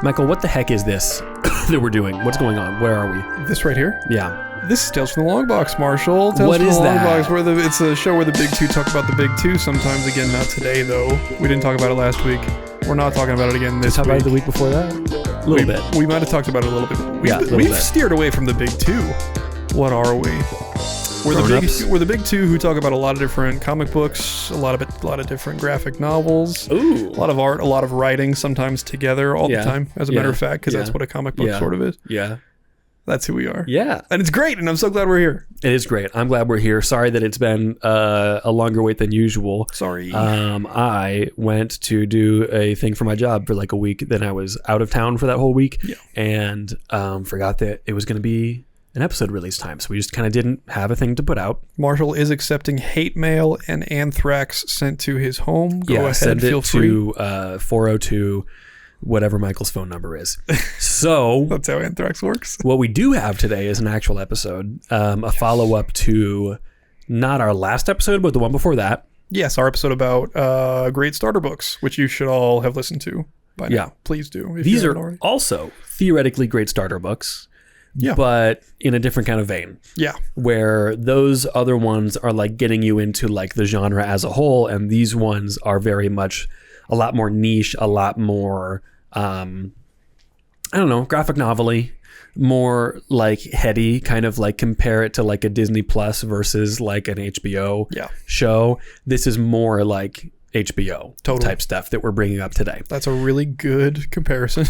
Michael, what the heck is this that we're doing? What's going on? Where are we? This right here? Yeah. This is Tales from the Long Box, Marshall. Tales What from is the Long that? Box, it's a show where the big two talk about the big two sometimes. Again, not today, though. We didn't talk about it last week. We're not talking about it again this Talk week. about it the week before that? A little bit. We might have talked about it a little bit. Yeah, a little We've bit. steered away from the big two. What are we? Grown-ups? We're the big two who talk about a lot of different comic books, a lot of different graphic novels, Ooh. a lot of art, a lot of writing, sometimes together all Yeah. the time, as a matter of fact, because that's what a comic book Yeah. sort of is. Yeah. That's who we are. Yeah. And it's great, and I'm so glad we're here. It is great. I'm glad we're here. Sorry that it's been a longer wait than usual. Sorry. I went to do a thing for my job for like a week. Then I was out of town for that whole week. Yeah. And forgot that it was going to be an episode release time. So we just kind of didn't have a thing to put out. Marshall is accepting hate mail and anthrax sent to his home. Go ahead, send feel it free. to 402, whatever Michael's phone number is. So That's how anthrax works. what we do have today is an actual episode, a follow-up to not our last episode, but the one before that. Yes, our episode about great starter books, which you should all have listened to by now. Yeah. Please do. If These you are haven't already. also theoretically great starter books, Yeah. but in a different kind of vein, Yeah. where those other ones are like getting you into like the genre as a whole, and these ones are very much a lot more niche, a lot more, I don't know, graphic novel-y, more like heady, kind of like compare it to like a Disney Plus versus like an HBO Yeah. show. This is more like HBO Totally. type stuff that we're bringing up today. That's a really good comparison.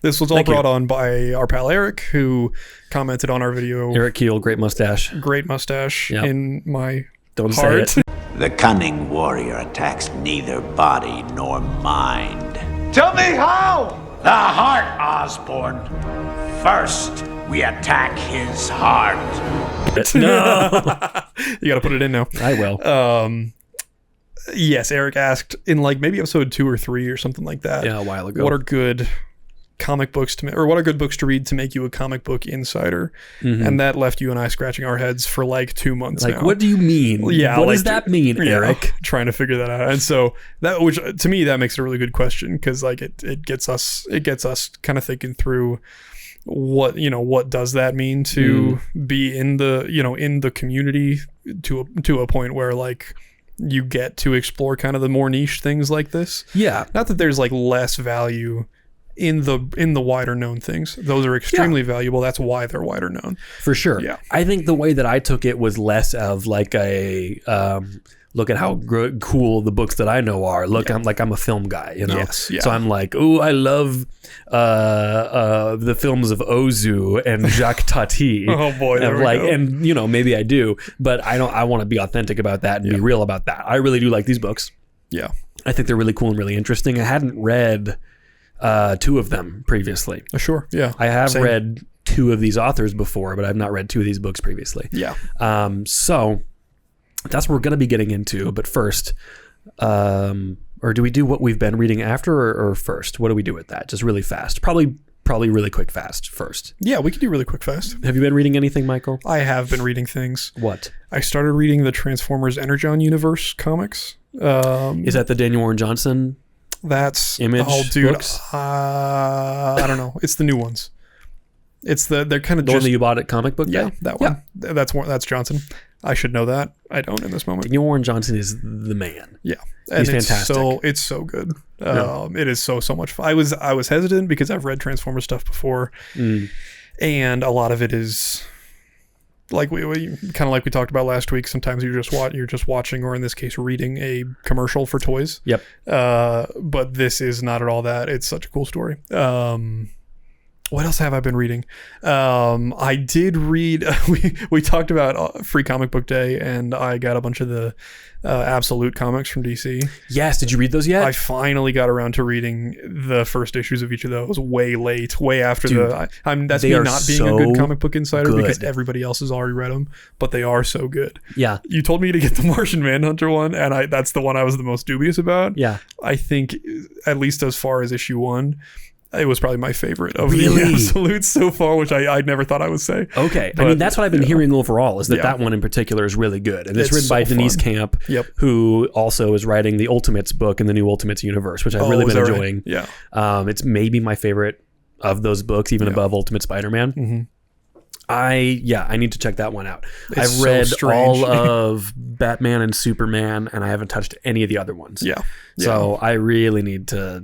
This was all Thank you. brought on by our pal Eric, who commented on our video. Eric Keel, great mustache. Great mustache Yep. in my Don't heart. say it. The cunning warrior attacks neither body nor mind. Tell me how! The heart, Osborne. First, we attack his heart. No, You got to put it in now. I will. Yes, Eric asked in like maybe episode 2 or 3 or something like that. Yeah, a while ago. What are good comic books or what are good books to read to make you a comic book insider? And that left you and I scratching our heads for like 2 months Like, now. what do you mean? Yeah, What like, does that mean, Yeah, Eric? trying to figure that out. And so that, which to me, that makes it a really good question, because like it gets us kind of thinking through what does that mean to be in the community to a point where like you get to explore kind of the more niche things like this. Yeah. Not that there's like less value in the wider known things. Those are extremely valuable. That's why they're wider known. For sure. Yeah. I think the way that I took it was less of like a look at how cool the books that I know are. Look, I'm a film guy, you know. Yes, yeah. So I'm like, oh, I love the films of Ozu and Jacques Tati. Oh, boy, there and we like, go. and you know, maybe I do, but I don't. I want to be authentic about that and be real about that. I really do like these books. Yeah. I think they're really cool and really interesting. I hadn't read 2 of them previously. Sure. Yeah. I have Same. read 2 of these authors before, but I've not read 2 of these books previously. Yeah. So that's what we're going to be getting into. But first, or do we do what we've been reading after or first? What do we do with that? Just really fast. Probably really quick fast first. Yeah, we can do really quick fast. Have you been reading anything, Michael? I have been reading things. What? I started reading the Transformers Energon Universe comics. Is that the Daniel Warren Johnson? That's Image dude. books? I don't know. It's the new ones. They're kind of The one just that you bought at Comic Book Day? yeah, that one. That's Johnson. I should know that. I don't in this moment. Daniel Warren Johnson is the man. Yeah, and He's fantastic. It's so good. It is so much fun. I was hesitant because I've read Transformers stuff before, and a lot of it is like we kind of like we talked about last week. Sometimes you're just watching, or in this case, reading a commercial for toys. Yep. But this is not at all that. It's such a cool story. What else have I been reading? I did read. We talked about Free Comic Book Day, and I got a bunch of the Absolute comics from DC. Yes. Did you read those yet? I finally got around to reading the first issues of each of those. Way late, way after that's they me are not being a good so comic book insider good. because everybody else has already read them, but they are so good. Yeah. You told me to get the Martian Manhunter one, and that's the one I was the most dubious about. Yeah. I think, at least as far as issue 1, It was probably my favorite of Really? the absolutes so far, which I never thought I would say. Okay. But, that's what I've been hearing overall, is that Yeah. that one in particular is really good. And it's It's written by so Denise fun. Camp, Yep. who also is writing the Ultimates book in the new Ultimates universe, which I've really is been that right? enjoying. Yeah. It's maybe my favorite of those books, even above Ultimate Spider-Man. Mm-hmm. I need to check that one out. It's I've so read strange. all of Batman and Superman, and I haven't touched any of the other ones. Yeah. So I really need to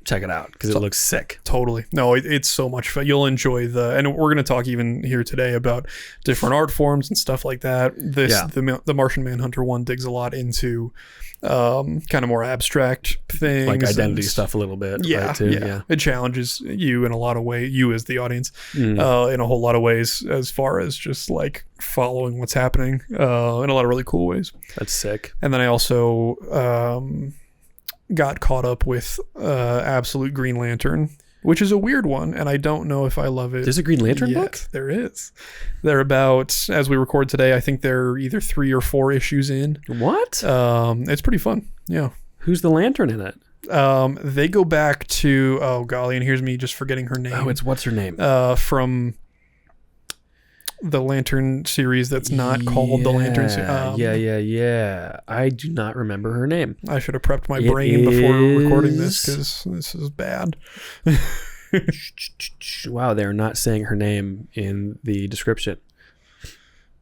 check it out because it looks sick. Totally. No, it's so much fun. You'll enjoy and we're going to talk even here today about different art forms and stuff like that. The Martian Manhunter one digs a lot into kind of more abstract things, Like identity stuff a little bit. Yeah, right, too? yeah. It challenges you in a lot of ways, you as the audience, Mm. in a whole lot of ways, as far as just like following what's happening in a lot of really cool ways. That's sick. And then I also got caught up with Absolute Green Lantern, which is a weird one, and I don't know if I love it. There's a Green Lantern yet. book? There is. They're about, as we record today, I think they're either 3 or 4 issues in. What? It's pretty fun. Yeah. Who's the Lantern in it? They go back to, oh golly, and here's me just forgetting her name. Oh, it's what's her name? From the Lantern series that's not called the Lantern series. Yeah. I do not remember her name. I should have prepped my It brain before recording this, is- because this is bad. Wow, they're not saying her name in the description.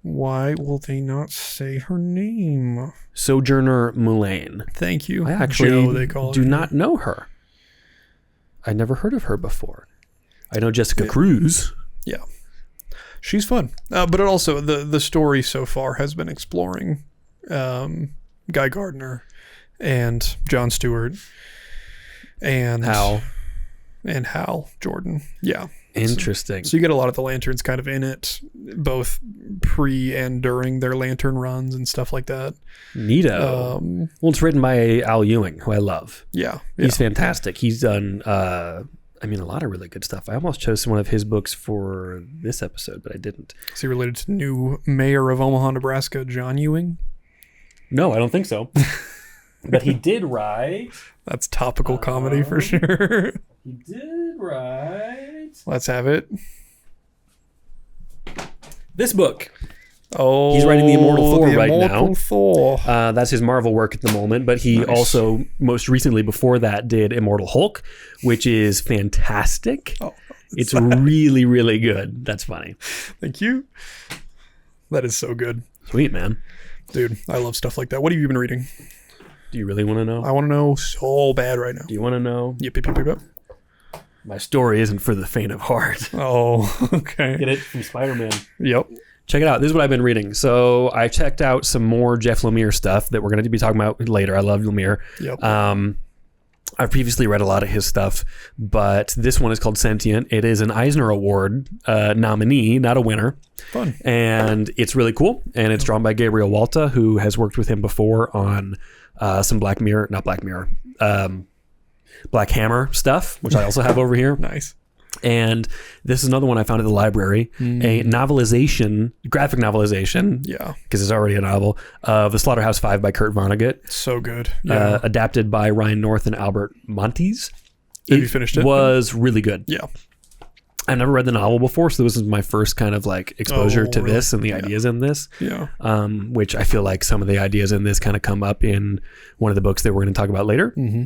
Why will they not say her name? Sojourner Mulane. Thank you. I actually Joe, they call do her. not know her. I never heard of her before. I know Jessica Cruz. Yeah. She's fun. But it also, the story so far has been exploring Guy Gardner and Jon Stewart and Hal Jordan. Yeah. Interesting. So you get a lot of the Lanterns kind of in it, both pre and during their Lantern runs and stuff like that. Neato. Well, it's written by Al Ewing, who I love. Yeah. He's fantastic. He's done, a lot of really good stuff. I almost chose one of his books for this episode, but I didn't. Is he related to new mayor of Omaha, Nebraska, John Ewing? No, I don't think so. But he did write. That's topical comedy for sure. He did write Let's have it. this book. Oh, He's writing the Immortal Thor right Immortal now. Thor. That's his Marvel work at the moment, but he also, most recently before that, did Immortal Hulk, which is fantastic. Oh, it's really, really good. That's funny. Thank you. That is so good. Sweet, man. Dude, I love stuff like that. What have you been reading? Do you really want to know? I want to know so bad right now. Do you want to know? Yep. My story isn't for the faint of heart. Oh, okay. Get it from Spider-Man. Yep. Check it out. This is what I've been reading. So I checked out some more Jeff Lemire stuff that we're going to be talking about later. I love Lemire. Yep. I've previously read a lot of his stuff, but this one is called Sentient. It is an Eisner Award nominee, not a winner. Fun. And it's really cool. And it's drawn by Gabriel Walta, who has worked with him before on some Black Hammer stuff, which I also have over here. Nice. And this is another one I found at the library, a graphic novelization, because it's already a novel, of The Slaughterhouse-Five by Kurt Vonnegut. So good. Yeah. Adapted by Ryan North and Albert Montes. Have you finished it? Was really good. Yeah. I've never read the novel before, so this is my first kind of like exposure to really? this and the ideas in this. Yeah. Which I feel like some of the ideas in this kind of come up in one of the books that we're going to talk about later. Mm-hmm.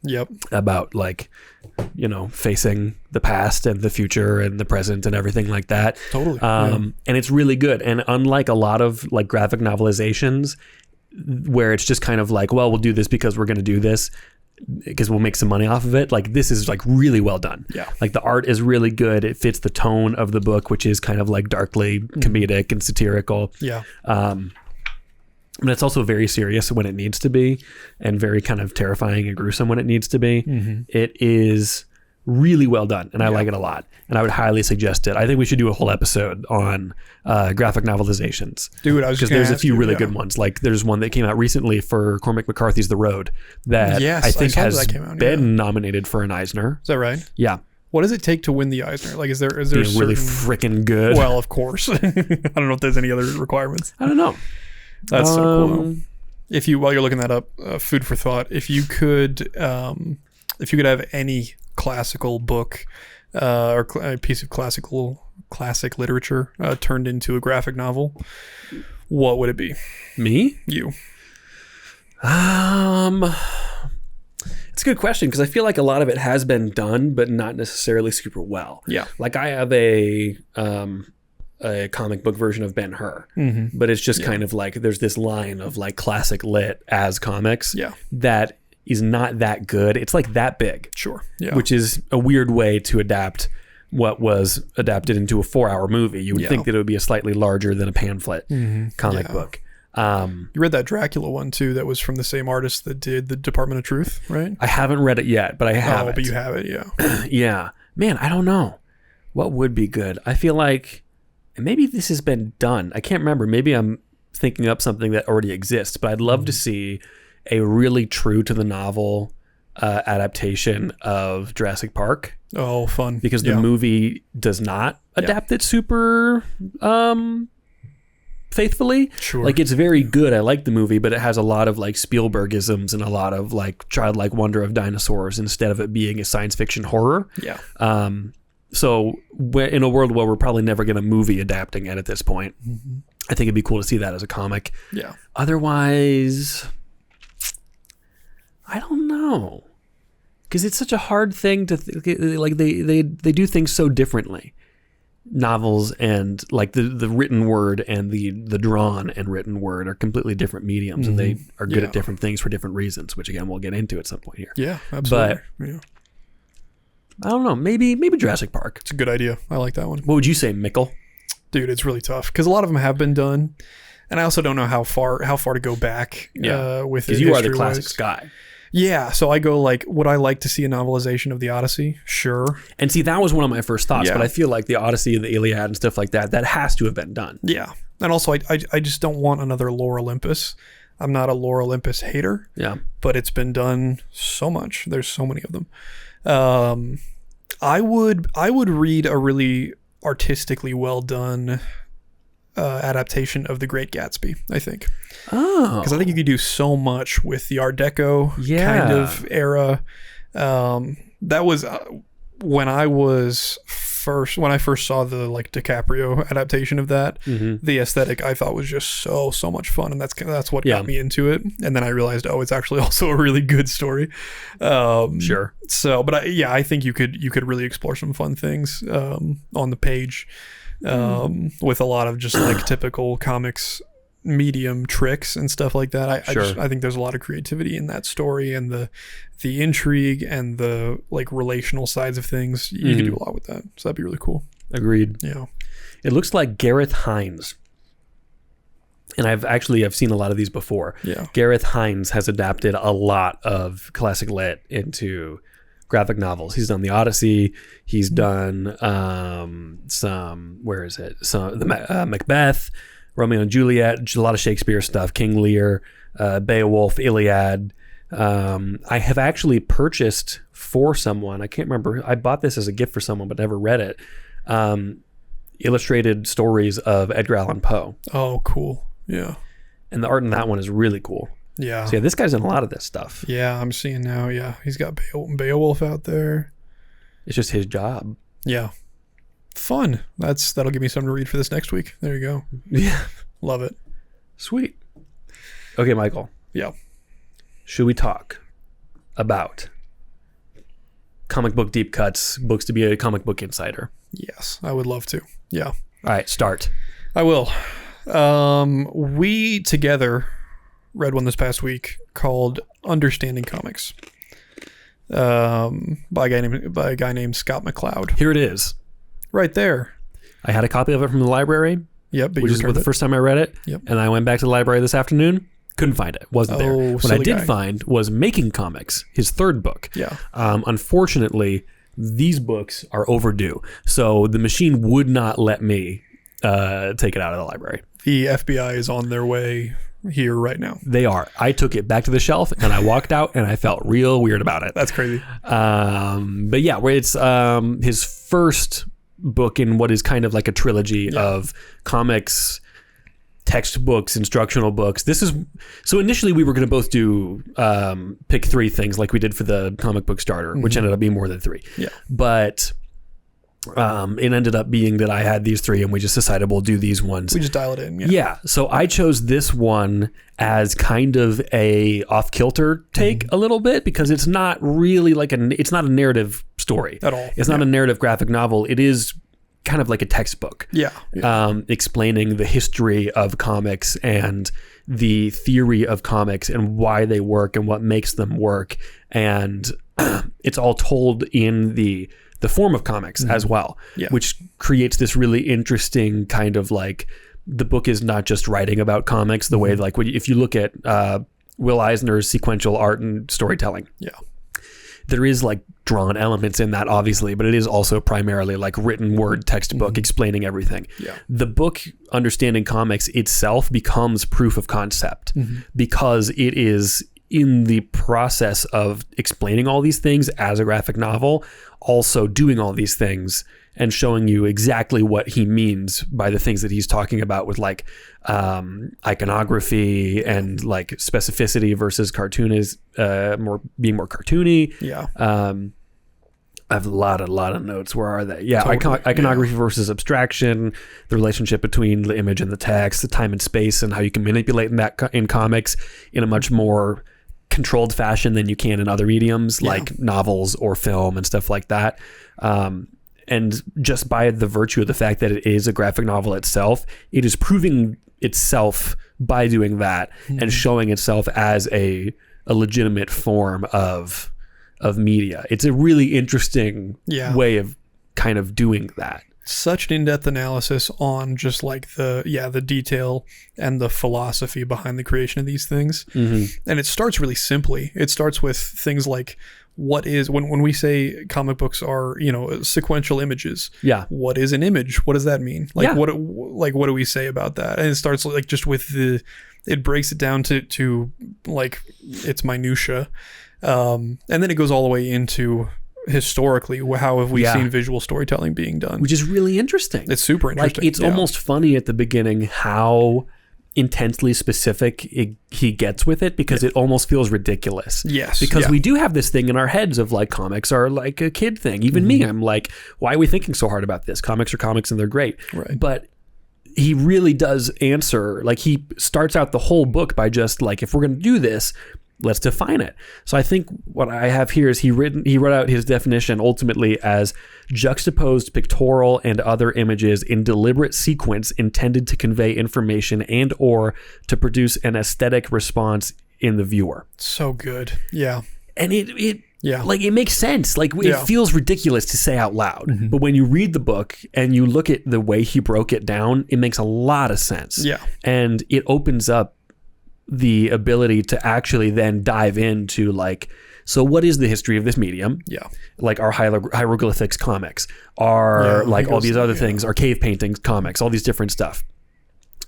Yep. About like, facing the past and the future and the present and everything like that. Totally. And it's really good. And unlike a lot of like graphic novelizations where it's just kind of like, well, we'll do this because we're going to do this because we'll make some money off of it. Like this is like really well done. Yeah. Like the art is really good. It fits the tone of the book, which is kind of like darkly comedic and satirical. Yeah. But it's also very serious when it needs to be and very kind of terrifying and gruesome when it needs to be. Mm-hmm. It is really well done and I like it a lot. And I would highly suggest it. I think we should do a whole episode on graphic novelizations. Dude, I was just because there's a few really good ones. Like there's one that came out recently for Cormac McCarthy's The Road that I think has been nominated for an Eisner. Is that right? Yeah. What does it take to win the Eisner? Like, is there being really freaking good? Well, of course. I don't know if there's any other requirements. I don't know. That's so cool. While you're looking that up, food for thought. If you could have any classical book a piece of classic literature turned into a graphic novel, what would it be? Me? You. It's a good question because I feel like a lot of it has been done, but not necessarily super well. Yeah. Like I have a comic book version of Ben-Hur, but it's just kind of like there's this line of like classic lit as comics that is not that good. It's like that big. Sure. Yeah. Which is a weird way to adapt what was adapted into a 4-hour movie. You would think that it would be a slightly larger than a pamphlet comic book. You read that Dracula one too that was from the same artist that did the Department of Truth, right? I haven't read it yet, but I have it. But you have it, yeah. Yeah. Man, I don't know. What would be good? I feel like maybe this has been done. I can't remember. Maybe I'm thinking up something that already exists, but I'd love to see a really true to the novel adaptation of Jurassic Park. Oh, fun. Because the movie does not adapt it super faithfully. Sure. Like it's very good. I like the movie, but it has a lot of like Spielbergisms and a lot of like childlike wonder of dinosaurs instead of it being a science fiction horror. Yeah. So in a world where we're probably never going to movie adapting it at this point, I think it'd be cool to see that as a comic. Yeah. Otherwise, I don't know. Because it's such a hard thing to like they do things so differently. Novels and like the written word and the drawn and written word are completely different mediums, and they are good at different things for different reasons, which again we'll get into at some point here. Yeah, absolutely. But I don't know, maybe Jurassic Park. It's a good idea. I like that one. What would you say, Mikkel? Dude, it's really tough because a lot of them have been done, and I also don't know how far to go back. With because you are the classics guy. Yeah, so I go like, would I like to see a novelization of the Odyssey? Sure. And see, that was one of my first thoughts, but I feel like the Odyssey and the Iliad and stuff like that has to have been done. Yeah. And also, I just don't want another Lore Olympus. I'm not a Lore Olympus hater. Yeah. But it's been done so much. There's so many of them. I would read a really artistically well done adaptation of The Great Gatsby, I think. Oh. Because I think you could do so much with the Art Deco kind of era. That was when I first saw the like DiCaprio adaptation of that. The aesthetic I thought was just so much fun, and that's what got me into it. And then I realized, it's actually also a really good story. Sure. So, but I think you could really explore some fun things on the page. With a lot of just like typical comics medium tricks and stuff like that. I think there's a lot of creativity in that story, and the intrigue and the like relational sides of things. You can do a lot with that, so that'd be really cool. Agreed. Yeah. It looks like Gareth Hines, and I've seen a lot of these before. Yeah. Gareth Hines has adapted a lot of classic lit into graphic novels. He's done the Odyssey. He's done Macbeth, Romeo and Juliet, a lot of Shakespeare stuff, King Lear, Beowulf, Iliad. I have actually purchased for someone, I can't remember, I bought this as a gift for someone but never read it, illustrated stories of Edgar Allan Poe. Oh, cool. Yeah. And the art in that one is really cool. Yeah. So this guy's done a lot of this stuff. Yeah, I'm seeing now. Yeah, he's got Beowulf out there. It's just his job. Yeah. Fun. That'll give me something to read for this next week. There you go. Yeah. Love it. Sweet. Okay, Michael. Yeah. Should we talk about comic book deep cuts, books to be a comic book insider? Yes, I would love to. Yeah. All right, start. I will. We together read one this past week called Understanding Comics, by a guy named Scott McCloud. Here it is. Right there. I had a copy of it from the library. Yep. Which is the first time I read it. Yep. And I went back to the library this afternoon. Couldn't find it. Wasn't there. What I did find was Making Comics, his third book. Yeah. Unfortunately, these books are overdue. So the machine would not let me take it out of the library. The FBI is on their way here right now. They are. I took it back to the shelf and I walked out and I felt real weird about it. That's crazy. But yeah, it's his first book in what is kind of like a trilogy of comics textbooks, instructional books. So initially we were going to both do pick 3 things like we did for the comic book starter, which ended up being more than 3. Yeah. But it ended up being that I had these 3 and we just decided we'll do these ones. We just dial it in. Yeah. So I chose this one as kind of a off-kilter take a little bit, because it's not really like it's not a narrative story At all. It's not a narrative graphic novel. It is kind of like a textbook. Yeah. Explaining the history of comics and the theory of comics and why they work and what makes them work. And it's all told in the form of comics as well, which creates this really interesting kind of like, the book is not just writing about comics the way like if you look at Will Eisner's sequential art and storytelling. Yeah. There is like drawn elements in that, obviously, but it is also primarily like written word textbook explaining everything. Yeah. The book, Understanding Comics itself, becomes proof of concept because it is in the process of explaining all these things as a graphic novel, also doing all these things and showing you exactly what he means by the things that he's talking about with like iconography and like specificity versus cartoon is being more cartoony. Yeah. I have a lot of notes. Where are they? Yeah. Totally. Iconography versus abstraction, the relationship between the image and the text, the time and space, and how you can manipulate in comics in a much more controlled fashion than you can in other mediums like novels or film and stuff like that. And just by the virtue of the fact that it is a graphic novel itself, it is proving itself by doing that and showing itself as a legitimate form of media. It's a really interesting way of kind of doing that. Such an in-depth analysis on just like the detail and the philosophy behind the creation of these things. And it starts really simply. It starts with things like, what is, when we say comic books are, sequential images. Yeah. What is an image? What does that mean? Like what do we say about that? And it starts like just with it breaks it down to like its minutia. And then it goes all the way into historically, how have we seen visual storytelling being done? Which is really interesting. It's super interesting. Like, it's almost funny at the beginning how intensely specific he gets with it, because it almost feels ridiculous. Yes. Because we do have this thing in our heads of like, comics are like a kid thing. Even me, I'm like, why are we thinking so hard about this? Comics are comics and they're great. Right. But he really does answer, like, he starts out the whole book by just like, if we're going to do this, let's define it. So I think what I have here is he wrote out his definition ultimately as juxtaposed pictorial and other images in deliberate sequence intended to convey information and or to produce an aesthetic response in the viewer. So good. Yeah. And it like, it makes sense. Like, it feels ridiculous to say out loud, but when you read the book and you look at the way he broke it down, it makes a lot of sense. Yeah. And it opens up the ability to actually then dive into like, so what is the history of this medium? Yeah. Like our hieroglyphics comics, our like all these other things, our cave paintings comics, all these different stuff.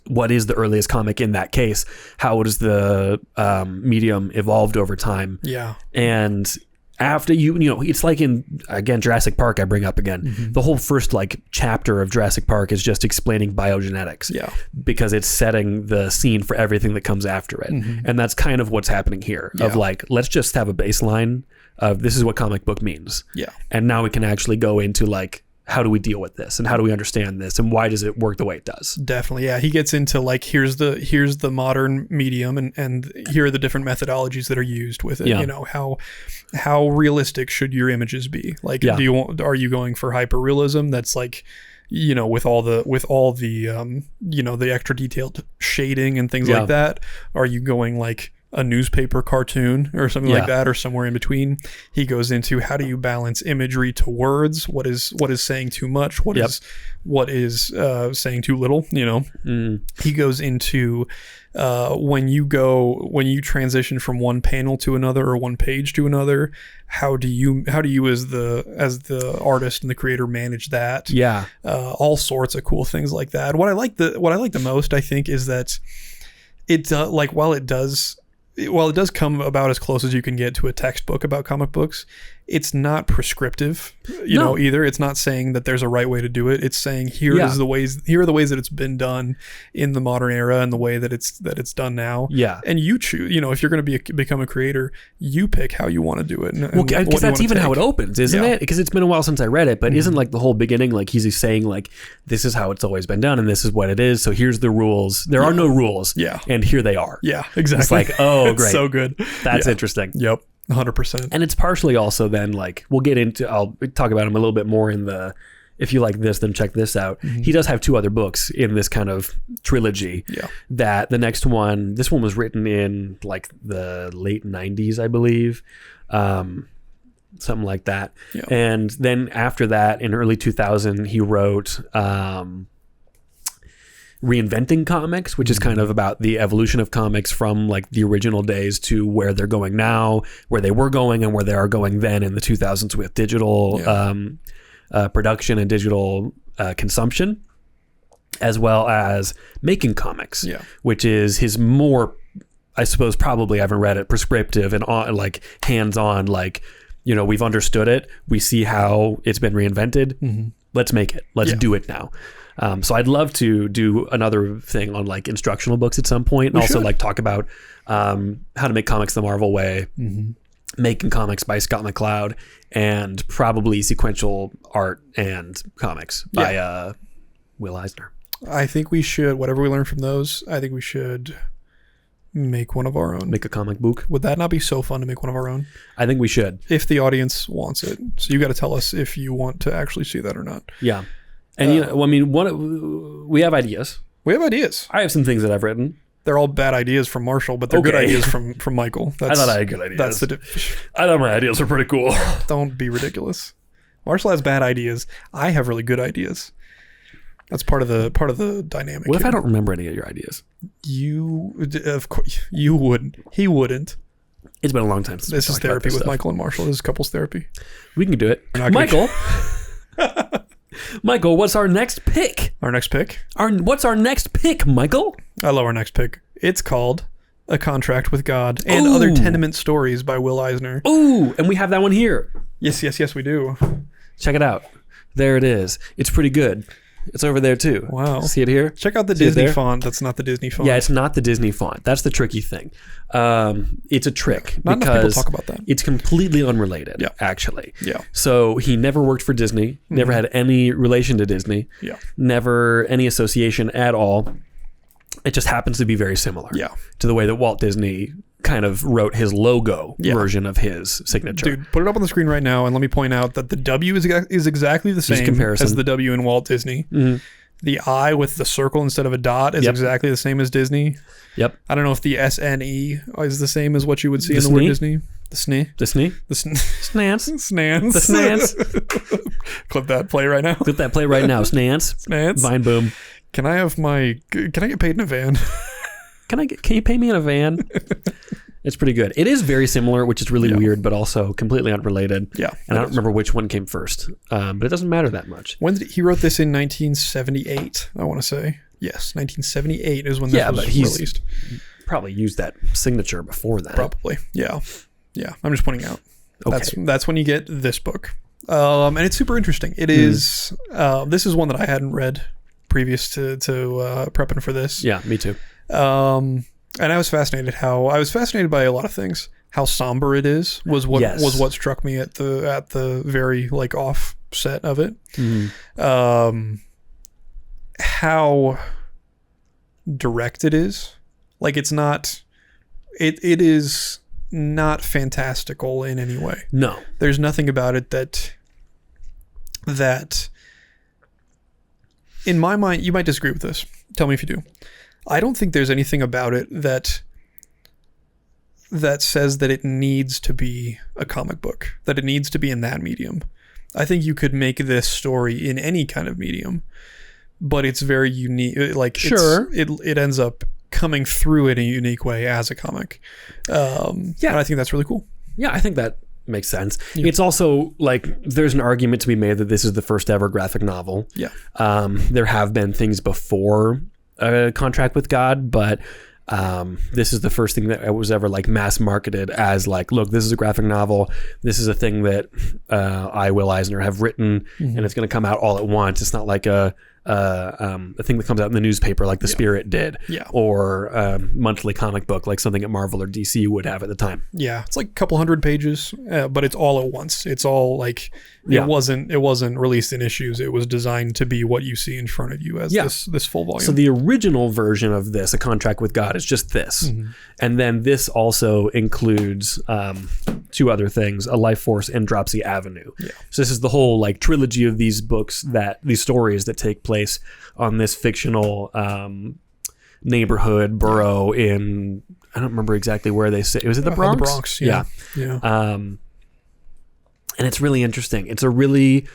What is the earliest comic in that case? How does the medium evolved over time? Yeah. And after it's like in, again, Jurassic Park, I bring up again, the whole first like chapter of Jurassic Park is just explaining biogenetics. Yeah. Because it's setting the scene for everything that comes after it. And that's kind of what's happening here of like, let's just have a baseline of this is what comic book means. Yeah. And now we can actually go into like, how do we deal with this and how do we understand this and why does it work the way it does? Definitely. Yeah. He gets into like, here's the modern medium and here are the different methodologies that are used with it. Yeah. How realistic should your images be? Like, are you going for hyperrealism? That's like, with all the the extra detailed shading and things like that. Are you going like a newspaper cartoon or something like that, or somewhere in between? He goes into how do you balance imagery to words? What is saying too much? What is saying too little? He goes into when you transition from one panel to another or one page to another, how do you as the artist and the creator manage that? Yeah. All sorts of cool things like that. What I like the most, I think, is that it while it does come about as close as you can get to a textbook about comic books, it's not prescriptive, either. It's not saying that there's a right way to do it. It's saying here are the ways that it's been done in the modern era and the way that it's done now. Yeah. And you choose, if you're going to become a creator, you pick how you want to do it. Well, because that's even how it opens, isn't it? Because it's been a while since I read it, but isn't like the whole beginning, like he's saying like, this is how it's always been done and this is what it is. So here's the rules. There are no rules. Yeah. And here they are. Yeah, exactly. It's like, oh, great. So good. That's interesting. Yep. 100%. And it's partially also then like, I'll talk about him a little bit more in the, if you like this, then check this out. He does have 2 other books in this kind of trilogy. Yeah. That the next one, this one was written in like the late 90s, I believe. Something like that. Yeah. And then after that, in early 2000, he wrote Reinventing Comics, which is kind of about the evolution of comics from like the original days to where they're going now, where they were going and where they are going then in the 2000s with digital production and digital consumption, as well as Making Comics, which is his more, I suppose, probably, I haven't read it, prescriptive and like hands-on, like, we've understood it. We see how it's been reinvented. Let's make it. Let's do it now. So I'd love to do another thing on like instructional books at some point, and also like talk about how to make comics the Marvel way, Making Comics by Scott McCloud, and probably sequential art and comics by Will Eisner. I think we should, whatever we learn from those, I think we should make one of our own. Make a comic book. Would that not be so fun to make one of our own? I think we should. If the audience wants it. So you got to tell us if you want to actually see that or not. Yeah. And we have ideas. We have ideas. I have some things that I've written. They're all bad ideas from Marshall, but they're good ideas from Michael. I thought I had good ideas. That's I thought my ideas were pretty cool. Don't be ridiculous. Marshall has bad ideas. I have really good ideas. That's part of the dynamic. What if I don't remember any of your ideas? Of course, you wouldn't. He wouldn't. It's been a long time since this is therapy with Michael and Marshall. This is couples therapy. We can do it. Michael. Michael, what's our next pick? Our next pick? What's our next pick, Michael? I love our next pick. It's called A Contract with God and Other Tenement Stories by Will Eisner. Ooh, and we have that one here. Yes, we do. Check it out. There it is. It's pretty good. It's over there too. Wow. See it here? Check out the Disney font. That's not the Disney font. Yeah, it's not the Disney font. That's the tricky thing. It's a trick not enough people talk about that. It's completely unrelated, actually. Yeah. So he never worked for Disney, never had any relation to Disney, never any association at all. It just happens to be very similar to the way that Walt Disney kind of wrote his logo version of his signature. Dude, put it up on the screen right now and let me point out that the W is exactly the same as the W in Walt Disney. The I with the circle instead of a dot is exactly the same as Disney. Yep. I don't know if the SNE is the same as what you would see in the word Disney. The SNE. The SNE. The Snance. Snance. The Snance. Clip that play right now. Clip that play right now. Snance. Snance. Vine boom. Can I get paid in a van? Can you pay me in a van? It's pretty good. It is very similar, which is really weird, but also completely unrelated. Yeah. And I don't remember which one came first, but it doesn't matter that much. He wrote this in 1978, I want to say. Yes, 1978 is when this was released. Probably used that signature before that. Probably. Yeah. Yeah. I'm just pointing out. Okay. That's when you get this book. And it's super interesting. It is, this is one that I hadn't read previous to prepping for this. Yeah, me too. And I was fascinated by a lot of things. How somber it is was what struck me at the very like offset of it. How direct it is. Like it is not fantastical in any way. No. There's nothing about it that in my mind, you might disagree with this. Tell me if you do. I don't think there's anything about it that says that it needs to be a comic book, that it needs to be in that medium. I think you could make this story in any kind of medium, but it's very unique. Like, it ends up coming through in a unique way as a comic. And I think that's really cool. Yeah, I think that makes sense. Yeah. It's also like there's an argument to be made that this is the first ever graphic novel. Yeah. There have been things before A Contract with God, but this is the first thing that was ever like mass marketed as like, look, this is a graphic novel. This is a thing that I, Will Eisner, have written, and it's going to come out all at once. It's not like a thing that comes out in the newspaper like The Spirit did, or a monthly comic book like something at Marvel or DC would have at the time. Yeah, it's like a couple hundred pages, but it's all at once. It's all like it wasn't released in issues. It was designed to be what you see in front of you as this full volume. So the original version of this, A Contract with God, is just this, and then this also includes two other things: A Life Force and Dropsy Avenue. So this is the whole like trilogy of these books, these stories that take place on this fictional neighborhood borough in, I don't remember exactly where they say. Was it the Bronx? The Bronx, yeah. And it's really interesting. It's a really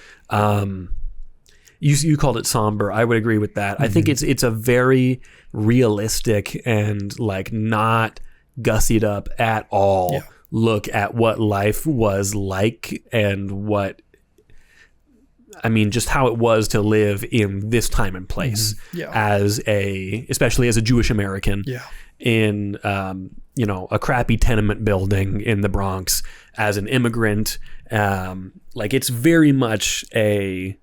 you called it somber. I would agree with that. I think it's a very realistic and like not gussied up at all look at what life was like and just how it was to live in this time and place especially as a Jewish American in, a crappy tenement building in the Bronx as an immigrant. Like it's very much a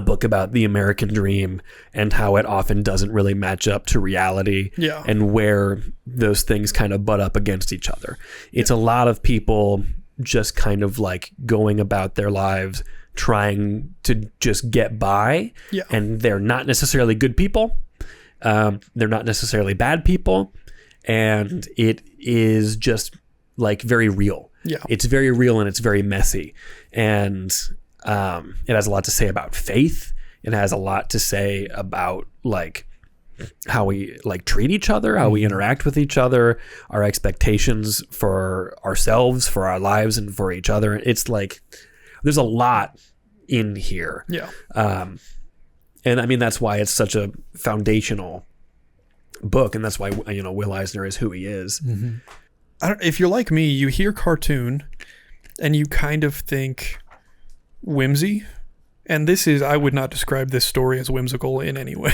book about the American dream and how it often doesn't really match up to reality and where those things kind of butt up against each other. It's a lot of people just kind of like going about their lives trying to just get by, and they're not necessarily good people. They're not necessarily bad people, and it is just like very real. It's very real and it's very messy, and it has a lot to say about faith. It has a lot to say about like how we like treat each other, how we interact with each other, our expectations for ourselves, for our lives, and for each other. It's like there's a lot in here. And I mean, that's why it's such a foundational book, and that's why Will Eisner is who he is. If you're like me, you hear cartoon and you kind of think whimsy, and I would not describe this story as whimsical in any way.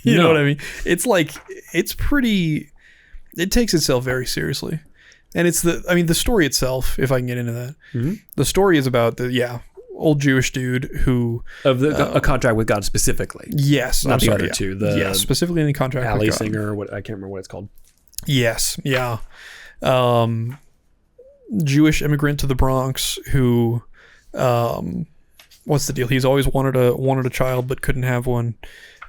You know what I mean? It's like it takes itself very seriously, and the story itself, if I can get into that, the story is about the old Jewish dude who A Contract with God specifically. Yes, not the other two. Specifically in the Contract Alley with God. Singer, I can't remember what it's called. Yes, yeah. Jewish immigrant to the Bronx who, what's the deal? He's always wanted a child but couldn't have one,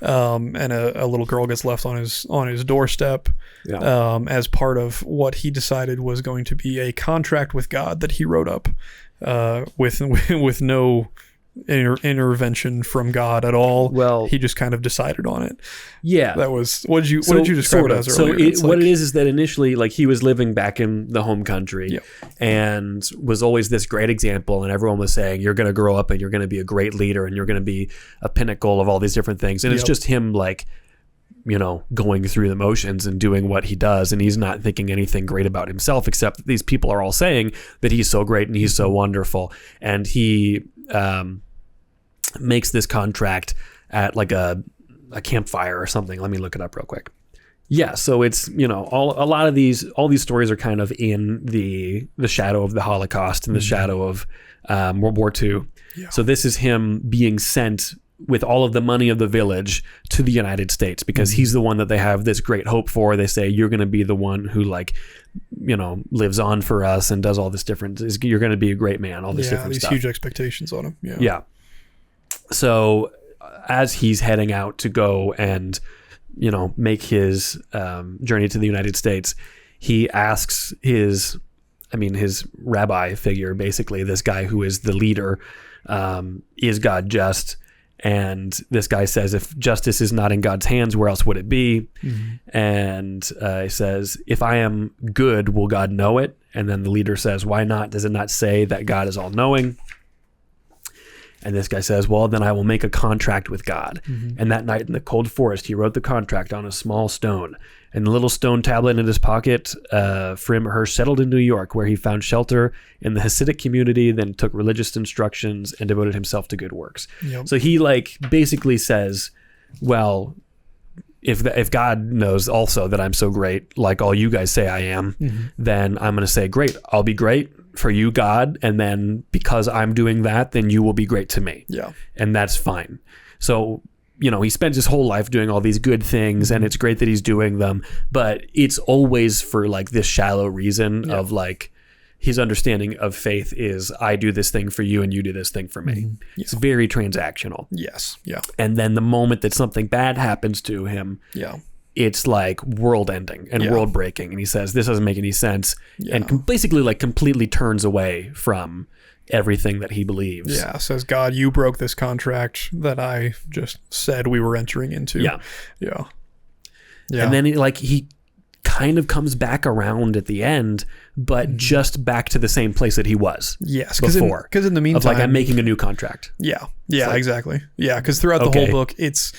and a little girl gets left on his doorstep, as part of what he decided was going to be a contract with God that he wrote up, with no intervention from God at all. Well, he just kind of decided on it. That was what did you describe it as earlier? So what it is that initially, like, he was living back in the home country and was always this great example, and everyone was saying, you're going to grow up and you're going to be a great leader and you're going to be a pinnacle of all these different things. And it's just him, like, going through the motions and doing what he does, and he's not thinking anything great about himself, except that these people are all saying that he's so great and he's so wonderful. And he makes this contract at like a campfire or something. Let me look it up real quick. So it's all these stories are kind of in the shadow of the Holocaust and the shadow of World War II. So this is him being sent with all of the money of the village to the United States because he's the one that they have this great hope for. They say, you're going to be the one who, like, lives on for us and does all this different, you're going to be a great man, all this different stuff. These huge expectations on him. So as he's heading out to go and, make his journey to the United States, he asks his rabbi figure, basically this guy who is the leader, is God just? And this guy says, if justice is not in God's hands, where else would it be? And he says, if I am good, will God know it? And then the leader says, why not? Does it not say that God is all knowing? And this guy says, well, then I will make a contract with God. And that night in the cold forest, he wrote the contract on a small stone. And the little stone tablet in his pocket, Frim Hirsch settled in New York, where he found shelter in the Hasidic community, then took religious instructions and devoted himself to good works. So he basically says, well, if God knows also that I'm so great, like all you guys say I am, then I'm going to say, great, I'll be great for you, God. And then because I'm doing that, then you will be great to me. Yeah. And that's fine. So, he spends his whole life doing all these good things, and it's great that he's doing them, but it's always for like this shallow reason of like, his understanding of faith is I do this thing for you and you do this thing for me. It's very transactional. Yes. Yeah. And then the moment that something bad happens to him, it's like world ending and world breaking. And he says, this doesn't make any sense. And basically like completely turns away from everything that he believes. Yeah. Says, God, you broke this contract that I just said we were entering into. Yeah. Yeah. Yeah. And then he kind of comes back around at the end, but just back to the same place that he was. Yes, before. Because in the meantime, of like I'm making a new contract. Yeah, exactly. Yeah, because throughout the whole book, it's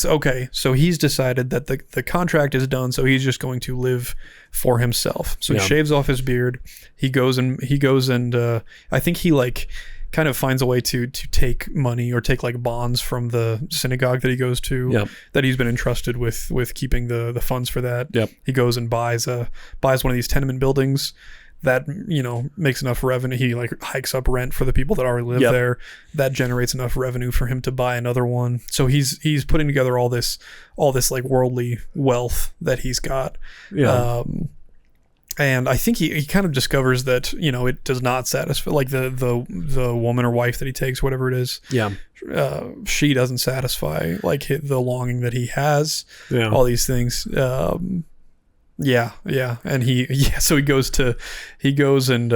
okay. So he's decided that the contract is done, so he's just going to live for himself. So he shaves off his beard. He goes and I think he like kind of finds a way to take money or take like bonds from the synagogue that he goes to, that he's been entrusted with keeping the funds for that. He goes and buys one of these tenement buildings that makes enough revenue. He like hikes up rent for the people that already live there. That generates enough revenue for him to buy another one. So he's putting together all this like worldly wealth that he's got. And I think he kind of discovers that, it does not satisfy, like the woman or wife that he takes, whatever it is. Yeah. She doesn't satisfy like the longing that he has. Yeah. All these things. And so he goes and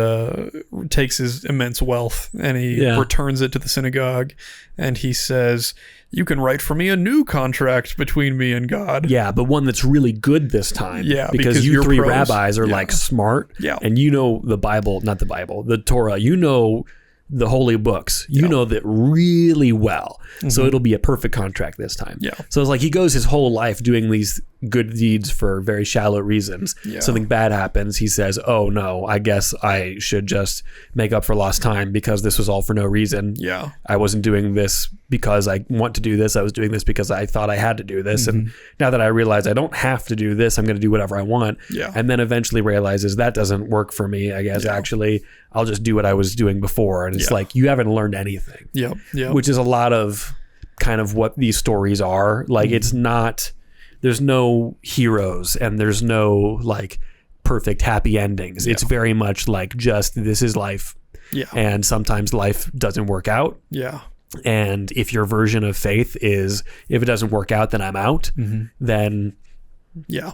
takes his immense wealth and he returns it to the synagogue, and he says, you can write for me a new contract between me and God. Yeah, but one that's really good this time. Yeah, because you three rabbis are like smart. Yeah. And the Bible, not the Bible, the Torah, the holy books, know that really well. So it'll be a perfect contract this time. Yeah. So it's like he goes his whole life doing these good deeds for very shallow reasons. Yeah. Something bad happens. He says, oh no, I guess I should just make up for lost time because this was all for no reason. Yeah. I wasn't doing this because I want to do this. I was doing this because I thought I had to do this. And now that I realize I don't have to do this, I'm going to do whatever I want. Yeah. And then eventually realizes that doesn't work for me. I guess actually I'll just do what I was doing before. And it's like, you haven't learned anything. Yeah. Yeah. Which is a lot of kind of what these stories are. Like it's not, there's no heroes and there's no like perfect happy endings. It's very much like just this is life. Yeah. And sometimes life doesn't work out. Yeah. And if your version of faith is if it doesn't work out, then I'm out, then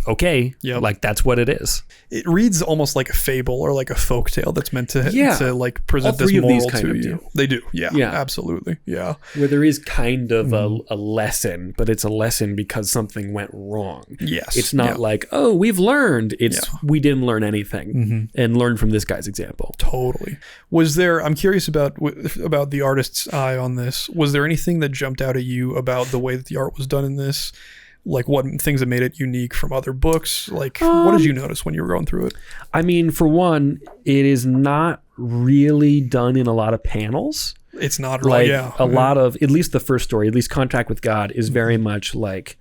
okay. Yeah. Like that's what it is. It reads almost like a fable or like a folk tale that's meant to like present this moral to you. They do. Yeah. Yeah. Absolutely. Yeah. Where there is kind of a lesson, but it's a lesson because something went wrong. Yes. It's not like, oh, we've learned. It's we didn't learn anything and learn from this guy's example. Totally. Was there, I'm curious about the artist's eye on this. Was there anything that jumped out at you about the way that the art was done in this? Like what things that made it unique from other books? Like what did you notice when you were going through it? I mean, for one, it is not really done in a lot of panels. It's not really, like a lot of, at least the first story, at least Contract with God is very much like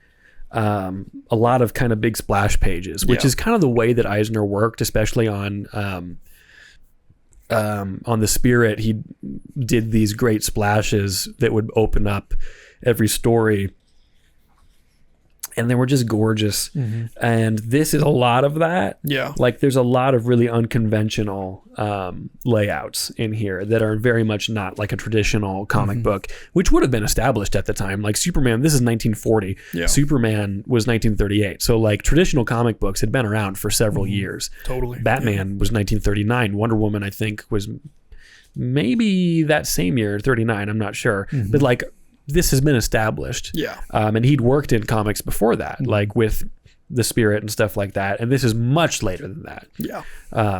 a lot of kind of big splash pages, which is kind of the way that Eisner worked, especially on the Spirit. He did these great splashes that would open up every story. And they were just gorgeous. And this is a lot of that. Yeah. Like there's a lot of really unconventional layouts in here that are very much not like a traditional comic book, which would have been established at the time. Like Superman, this is 1940. Yeah. Superman was 1938. So like traditional comic books had been around for several years. Totally. Batman was 1939. Wonder Woman, I think, was maybe that same year, 39. I'm not sure. But like, this has been established. Yeah. And he'd worked in comics before that, like with the Spirit and stuff like that. And this is much later than that. Yeah.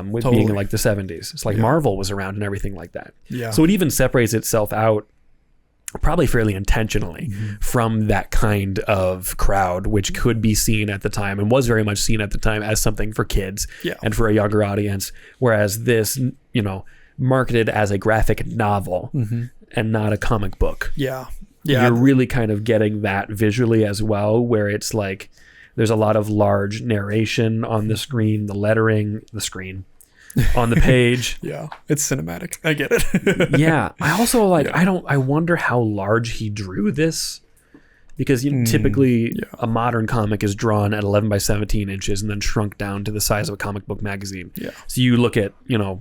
With being in like the 70s. It's like Marvel was around and everything like that. Yeah. So it even separates itself out probably fairly intentionally from that kind of crowd, which could be seen at the time and was very much seen at the time as something for kids and for a younger audience. Whereas this, marketed as a graphic novel and not a comic book. Yeah. you're really kind of getting that visually as well, where it's like there's a lot of large narration on the screen, the lettering, the screen on the page. Yeah, it's cinematic. I get it. Yeah. I also like, I wonder how large he drew this, because typically a modern comic is drawn at 11 by 17 inches and then shrunk down to the size of a comic book magazine. Yeah. So you look at,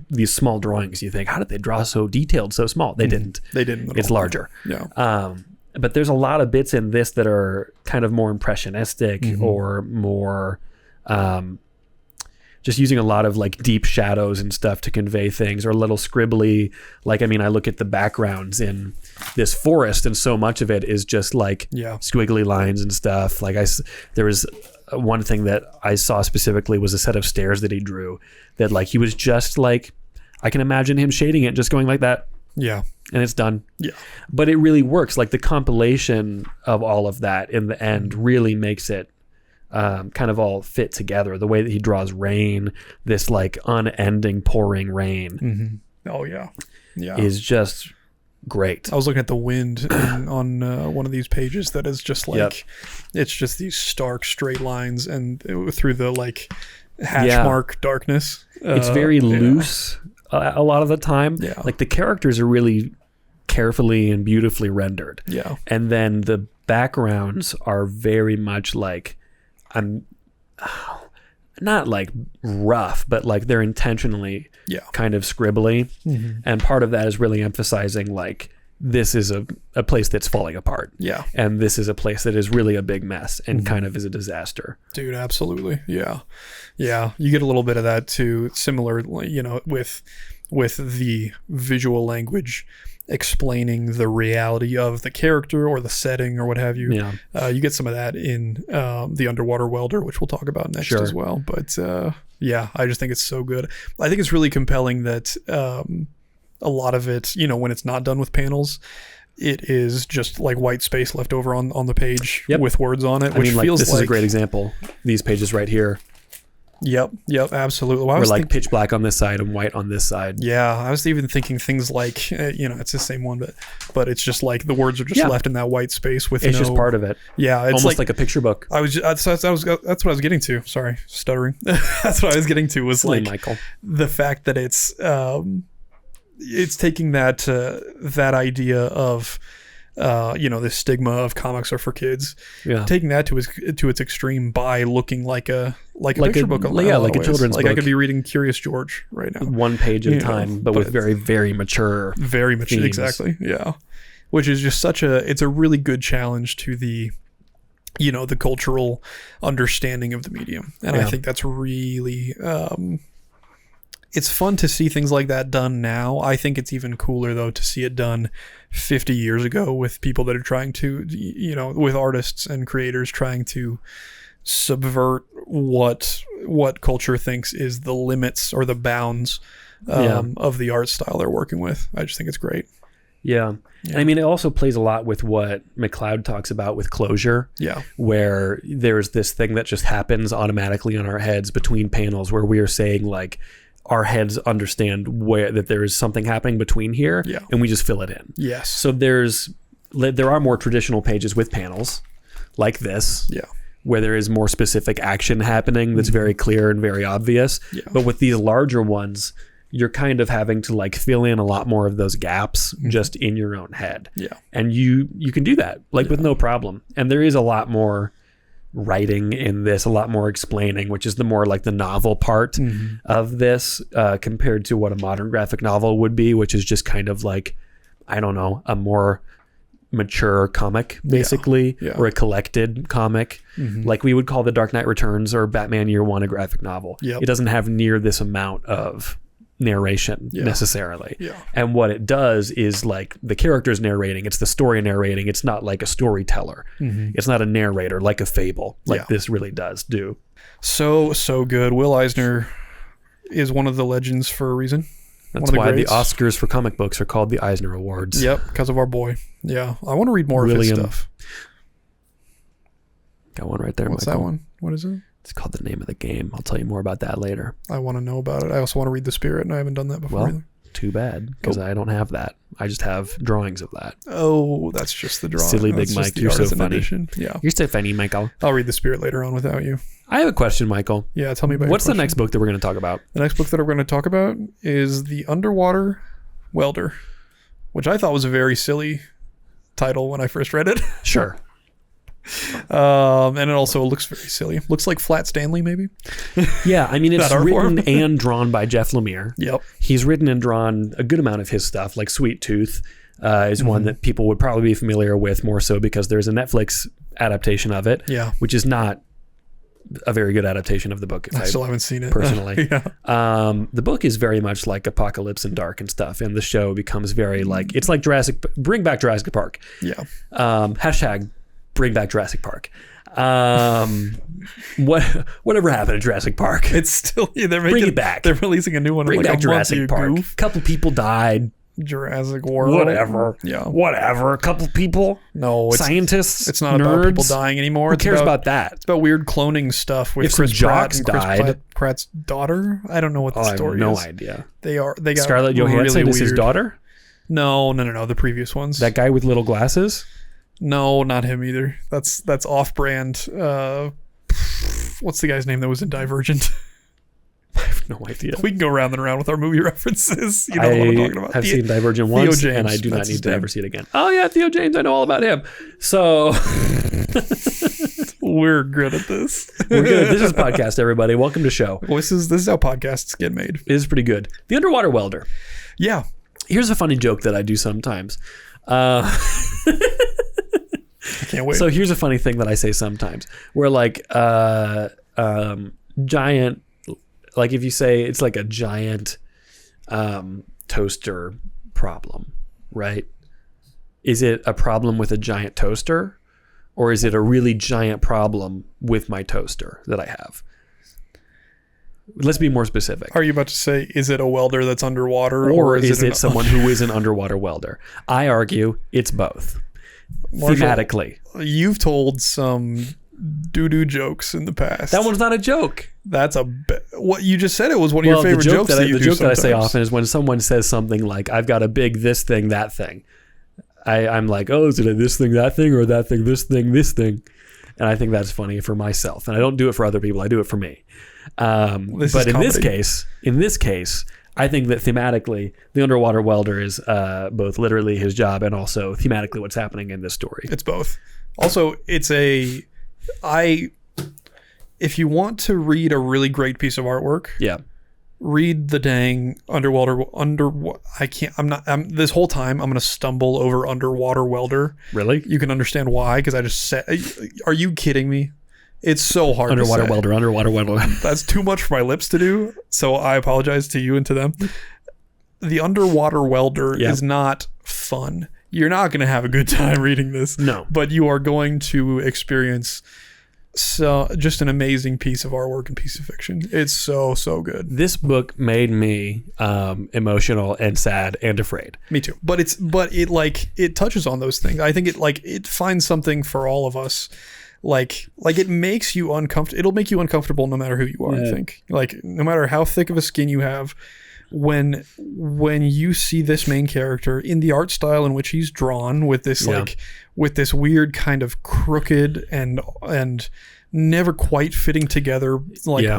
these small drawings, you think, how did they draw so detailed, so small? They didn't. They didn't. It's larger. Yeah. But there's a lot of bits in this that are kind of more impressionistic or more just using a lot of like deep shadows and stuff to convey things, or a little scribbly. Like, I mean, I look at the backgrounds in this forest and so much of it is just like squiggly lines and stuff. Like there was one thing that I saw specifically was a set of stairs that he drew that like he was just like, I can imagine him shading it, just going like that. Yeah. And it's done. Yeah. But it really works. Like the compilation of all of that in the end really makes it kind of all fit together. The way that he draws rain, this like unending pouring rain. Oh yeah. Yeah. Is just great. I was looking at the wind on one of these pages that is just like, it's just these stark straight lines and through the like hatch mark darkness. It's very loose a lot of the time. Yeah. Like the characters are really carefully and beautifully rendered. Yeah. And then the backgrounds are very much like, not like rough, but like they're intentionally kind of scribbly. And part of that is really emphasizing like this is a place that's falling apart. Yeah. And this is a place that is really a big mess and kind of is a disaster. Dude, absolutely. Yeah. Yeah. You get a little bit of that too, similar, with the visual language explaining the reality of the character or the setting or what have you. Yeah. You get some of that in the Underwater Welder, which we'll talk about next as well. But I just think it's so good. I think it's really compelling that a lot of it, when it's not done with panels, it is just like white space left over on the page with words on it. Which feels this is a great example. These pages right here. Yep, absolutely. Well, we're like pitch black on this side and white on this side. Yeah, I was even thinking things like, it's the same one, but it's just like the words are just left in that white space with it's just part of it. Yeah, it's almost like a picture book. That's what I was getting to. Sorry, stuttering. That's what I was getting to was like Michael. The fact that it's taking that idea of this stigma of comics are for kids, taking that to its extreme by looking like a picture book, like a children's book. I could be reading Curious George right now, one page at a time, but with very, very mature themes. Exactly. Yeah, which is just it's a really good challenge to the the cultural understanding of the medium, and I think that's really it's fun to see things like that done now. I think it's even cooler though to see it done 50 years ago with people that are trying to, with artists and creators trying to subvert what culture thinks is the limits or the bounds of the art style they're working with. I just think it's great. Yeah. And I mean, it also plays a lot with what McLeod talks about with closure. Yeah. Where there's this thing that just happens automatically in our heads between panels where we are saying like, our heads understand that there is something happening between here, and we just fill it in. Yes. So there are more traditional pages with panels like this, where there is more specific action happening that's very clear and very obvious. Yeah. But with these larger ones, you're kind of having to like fill in a lot more of those gaps just in your own head. Yeah. And you can do that with no problem. And there is a lot more writing in this, a lot more explaining, which is the more like the novel part of this compared to what a modern graphic novel would be, which is just kind of like, I don't know, a more mature comic basically, or a collected comic. Like we would call The Dark Knight Returns or Batman Year One a graphic novel. It doesn't have near this amount of narration necessarily. And what it does is like the characters narrating, it's the story narrating. It's not like a storyteller. It's not a narrator like a fable like this really does do. So good. Will Eisner is one of the legends for a reason. That's why the Oscars for comic books are called the Eisner Awards. Yep, because of our boy. Yeah, I want to read more of his stuff. Got one right there. What's Michael. that one? What is it? It's called The Name of the Game. I'll tell you more about that later. I want to know about it. I also want to read The Spirit, and I haven't done that before either. Too bad, because I don't have that. I just have drawings of that. Oh, that's just the drawing. Silly Big That's Mike, just the you're so artisan funny. edition. Yeah. You're so funny, Michael. I'll read The Spirit later on without you. I have a question, Michael. Yeah, tell me about What's your the question. next book that we're going to talk about? The next book that we're going to talk about is The Underwater Welder, which I thought was a very silly title when I first read it. Sure. And it also looks very silly. Looks like Flat Stanley, maybe. Yeah, I mean, it's That art written form. and drawn by Jeff Lemire. Yep. He's written and drawn a good amount of his stuff, like Sweet Tooth is one Mm-hmm. that people would probably be familiar with more so because there's a Netflix adaptation of it, Yeah. which is not a very good adaptation of the book. I still haven't seen it. personally. Yeah. The book is very much like Apocalypse and dark and stuff, and the show becomes very like, it's like bring back Jurassic Park. Yeah. Hashtag bring back Jurassic Park. Whatever happened to Jurassic Park? It's still, they're making, Bring it back. They're releasing a new one. Bring in like back a month, Jurassic you Park. goof. Couple people died. Jurassic World. Whatever. Yeah. Whatever. A couple people. No, it's Scientists. it's not nerds. about people dying anymore. Who It's cares about that? It's about weird cloning stuff with If some Chris Pratt jocks and Chris died- Pratt's daughter. I don't know what the I have story no is. idea. They got Scarlett really Johansson is his weird. daughter. No. The previous ones. That guy with little glasses. No, not him either. That's off-brand. What's the guy's name that was in Divergent? I have no idea. We can go round and around with our movie references. You know what I'm talking about. I've seen Divergent Theo once, James, and I do not that's need his to name. ever see it again. Oh yeah, Theo James. I know all about him. So We're good at this. we're good. This is a podcast, everybody. Welcome to show. This is how podcasts get made. It is pretty good. The Underwater Welder. Yeah. Here's a funny joke that I do sometimes. I can't wait. So here's a funny thing that I say sometimes, where like giant, like if you say it's like a giant toaster problem, right? Is it a problem with a giant toaster, or is it a really giant problem with my toaster that I have? Let's be more specific. Are you about to say, is it a welder that's underwater, Or is an- it someone who is an underwater welder? I argue it's both. Marshall, Thematically. You've told some doo-doo jokes in the past. That one's not a joke. That's what you just said. It was one of your favorite the joke jokes that you the do joke that I say sometimes. often is when someone says something like, I've got a big this thing, that thing. I'm like, oh, is it a this thing, that thing, or that thing, this thing, this thing? And I think that's funny for myself. And I don't do it for other people. I do it for me. But in this case, I think that thematically, the underwater welder is both literally his job and also thematically what's happening in this story. It's both. Also, if you want to read a really great piece of artwork, Yeah. read the dang this whole time I'm going to stumble over Underwater Welder. Really? You can understand why, because I just said, are you kidding me? It's so hard Underwater to say. welder. That's too much for my lips to do, so I apologize to you and to them. The Underwater Welder Yeah. is not fun. You're not going to have a good time reading this. No. But you are going to experience just an amazing piece of artwork and piece of fiction. It's so good. This book made me emotional and sad and afraid. Me too. But it touches on those things. I think it finds something for all of us. Like it makes you uncomfortable. It'll make you uncomfortable no matter who you are. Yeah. I think, like, no matter how thick of a skin you have, when you see this main character in the art style in which he's drawn, with this with this weird kind of crooked and never quite fitting together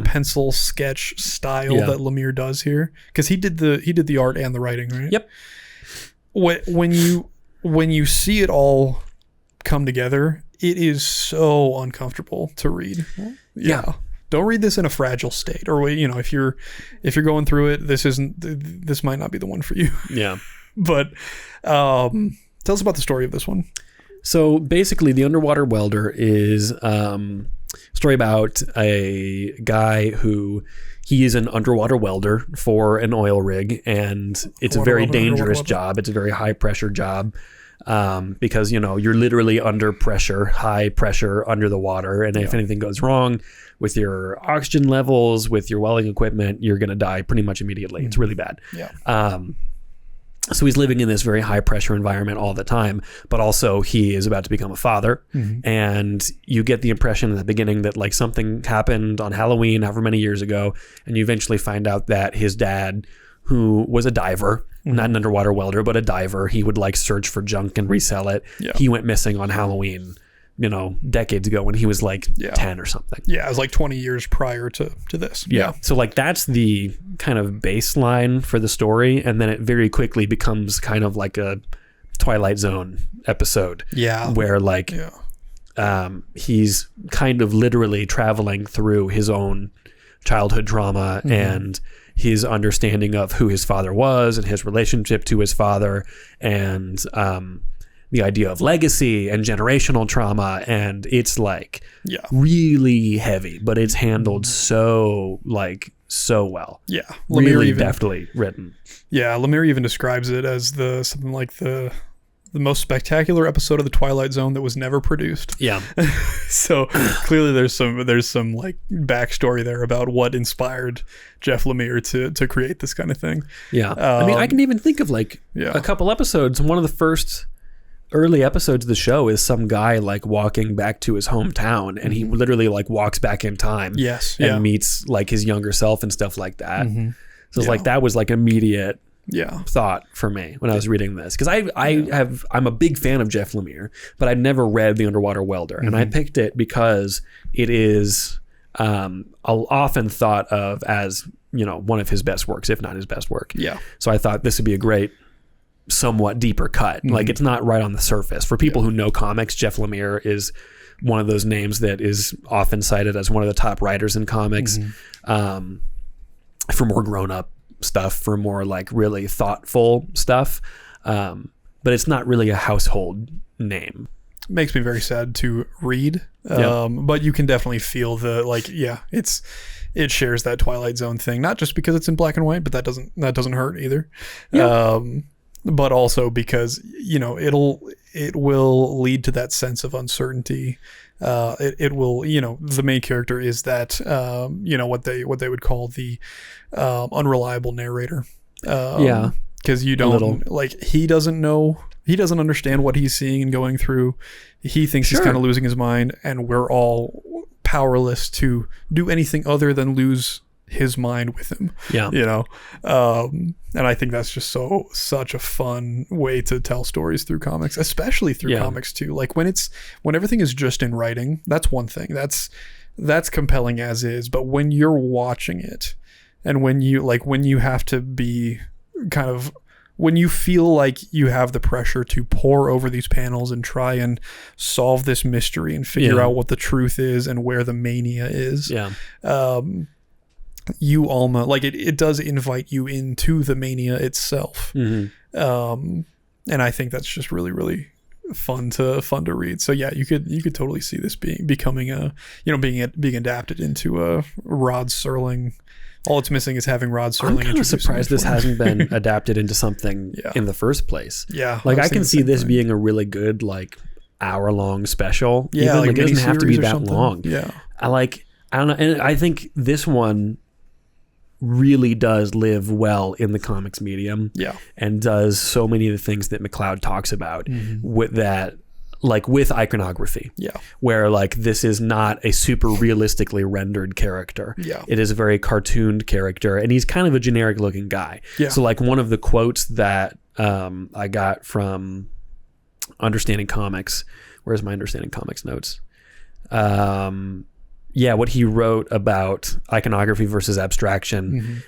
pencil sketch style that Lemire does here, because he did the art and the writing, right? Yep. When you see it all come together, it is so uncomfortable to read. Yeah. Don't read this in a fragile state, or if you're going through it, this might not be the one for you. Yeah. But tell us about the story of this one. So basically, The Underwater Welder is a story about a guy who he is an underwater welder for an oil rig, and it's a very dangerous job. It's a very high pressure job. Because you're literally under pressure, high pressure under the water, and if anything goes wrong with your oxygen levels, with your welding equipment, you're going to die pretty much immediately. It's really bad. Yeah. So he's living in this very high pressure environment all the time, but also he is about to become a father. And you get the impression in the beginning that like something happened on Halloween, however many years ago, and you eventually find out that his dad, who was a diver, not an underwater welder, but a diver. He would like search for junk and resell it. Yeah. He went missing on Halloween, decades ago when he was like 10 or something. Yeah, it was like 20 years prior to this. Yeah. So like that's the kind of baseline for the story, and then it very quickly becomes kind of like a Twilight Zone episode. Yeah. Where like he's kind of literally traveling through his own childhood trauma and his understanding of who his father was and his relationship to his father, and the idea of legacy and generational trauma. And it's like really heavy, but it's handled so well. Yeah. Really deftly written. Yeah. Lemire even describes it as something like the most spectacular episode of the Twilight Zone that was never produced. Yeah. So clearly there's some like backstory there about what inspired Jeff Lemire to create this kind of thing. Yeah. I mean, I can even think of like a couple episodes. One of the first early episodes of the show is some guy like walking back to his hometown, and he literally like walks back in time. Yes. And meets like his younger self and stuff like that. So it's like that was like immediate thought for me when I was reading this, because I'm a big fan of Jeff Lemire, but I've never read The Underwater Welder, and I picked it because it is often thought of as one of his best works, if not his best work. Yeah. So I thought this would be a great, somewhat deeper cut. Like it's not right on the surface. For people who know comics, Jeff Lemire is one of those names that is often cited as one of the top writers in comics, for more grown up stuff, for more like really thoughtful stuff, but it's not really a household name. Makes me very sad to read, but you can definitely feel it shares that Twilight Zone thing, not just because it's in black and white, but that doesn't hurt either. But also because it will lead to that sense of uncertainty. It will, the main character is that what they would call the unreliable narrator. Because you don't like, he doesn't understand what he's seeing and going through. He thinks he's kind of losing his mind, and we're all powerless to do anything other than lose his mind with him. And I think that's just such a fun way to tell stories through comics, especially through comics too. Like when everything is just in writing, that's one thing, that's compelling as is. But when you're watching it, and when you have to be when you feel like you have the pressure to pore over these panels and try and solve this mystery and figure out what the truth is and where the mania is, you almost like it does invite you into the mania itself. And I think that's just really, really fun to read. So yeah, you could totally see this becoming being adapted into a Rod Serling. All it's missing is having Rod Serling. I'm kind of surprised this hasn't been adapted into something in the first place. Like I can see this being a really good like hour-long special. Even, like, it doesn't have to be that long. I don't know, and I think this one really does live well in the comics medium, and does so many of the things that McLeod talks about with that, like with iconography, where like this is not a super realistically rendered character. It is a very cartooned character, and he's kind of a generic looking guy. So like one of the quotes that I got from Understanding Comics, where's my Understanding Comics notes? What he wrote about iconography versus abstraction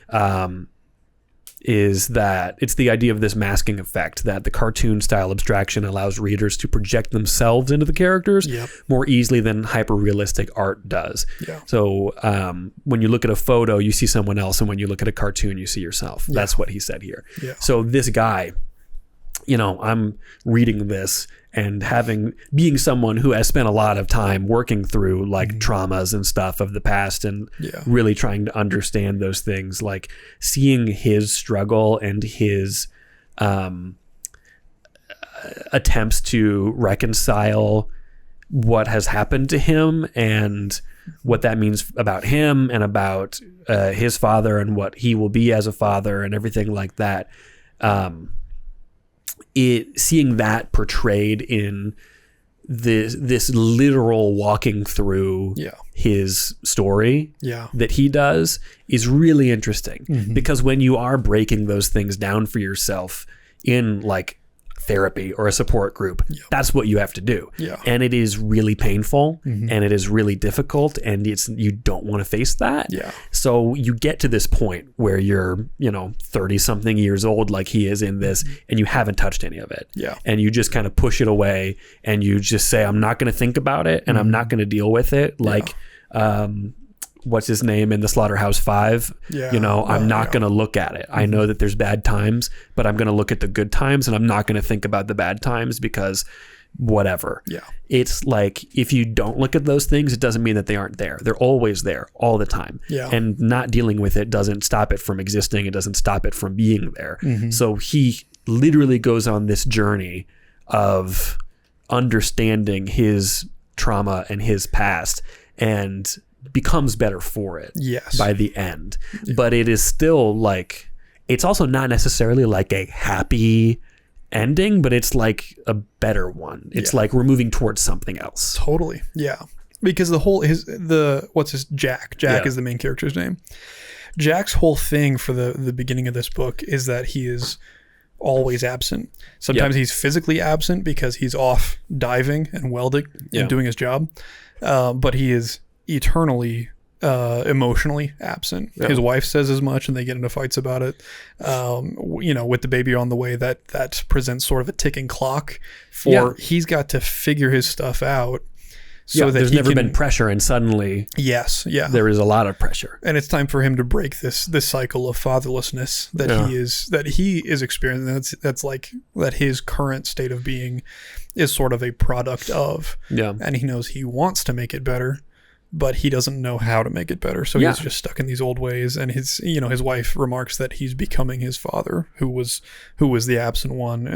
is that it's the idea of this masking effect, that the cartoon style abstraction allows readers to project themselves into the characters more easily than hyper-realistic art does. So when you look at a photo, you see someone else, and when you look at a cartoon, you see yourself. That's what he said here. So this guy, I'm reading this and being someone who has spent a lot of time working through like traumas and stuff of the past, and really trying to understand those things, like seeing his struggle and his attempts to reconcile what has happened to him and what that means about him and about his father and what he will be as a father and everything like that. Seeing that portrayed in this literal walking through his story that he does is really interesting, because when you are breaking those things down for yourself in like therapy or a support group, that's what you have to do. And it is really painful and it is really difficult, and you don't want to face that. So you get to this point where you're 30 something years old, like he is in this, and you haven't touched any of it, and you just kind of push it away, and you just say, I'm not going to think about it, and I'm not going to deal with it, like what's his name in the Slaughterhouse-Five? I'm not going to look at it. I know that there's bad times, but I'm going to look at the good times, and I'm not going to think about the bad times because whatever. It's like, if you don't look at those things, it doesn't mean that they aren't there. They're always there all the time. And not dealing with it doesn't stop it from existing. It doesn't stop it from being there. So he literally goes on this journey of understanding his trauma and his past, and becomes better for it by the end. But it is still like, it's also not necessarily like a happy ending, but it's like a better one. It's like we're moving towards something else. Totally. Because Jack is the main character's name. Jack's whole thing for the beginning of this book is that he is always absent. Sometimes he's physically absent because he's off diving and welding and doing his job, but he is eternally emotionally absent. His wife says as much, and they get into fights about it. With the baby on the way, that presents sort of a ticking clock for he's got to figure his stuff out. So that there's never been pressure, and suddenly there is a lot of pressure, and it's time for him to break this cycle of fatherlessness that he is experiencing. That's like that his current state of being is sort of a product of, and he knows he wants to make it better, but he doesn't know how to make it better. So he's just stuck in these old ways. And his wife remarks that he's becoming his father, who was the absent one,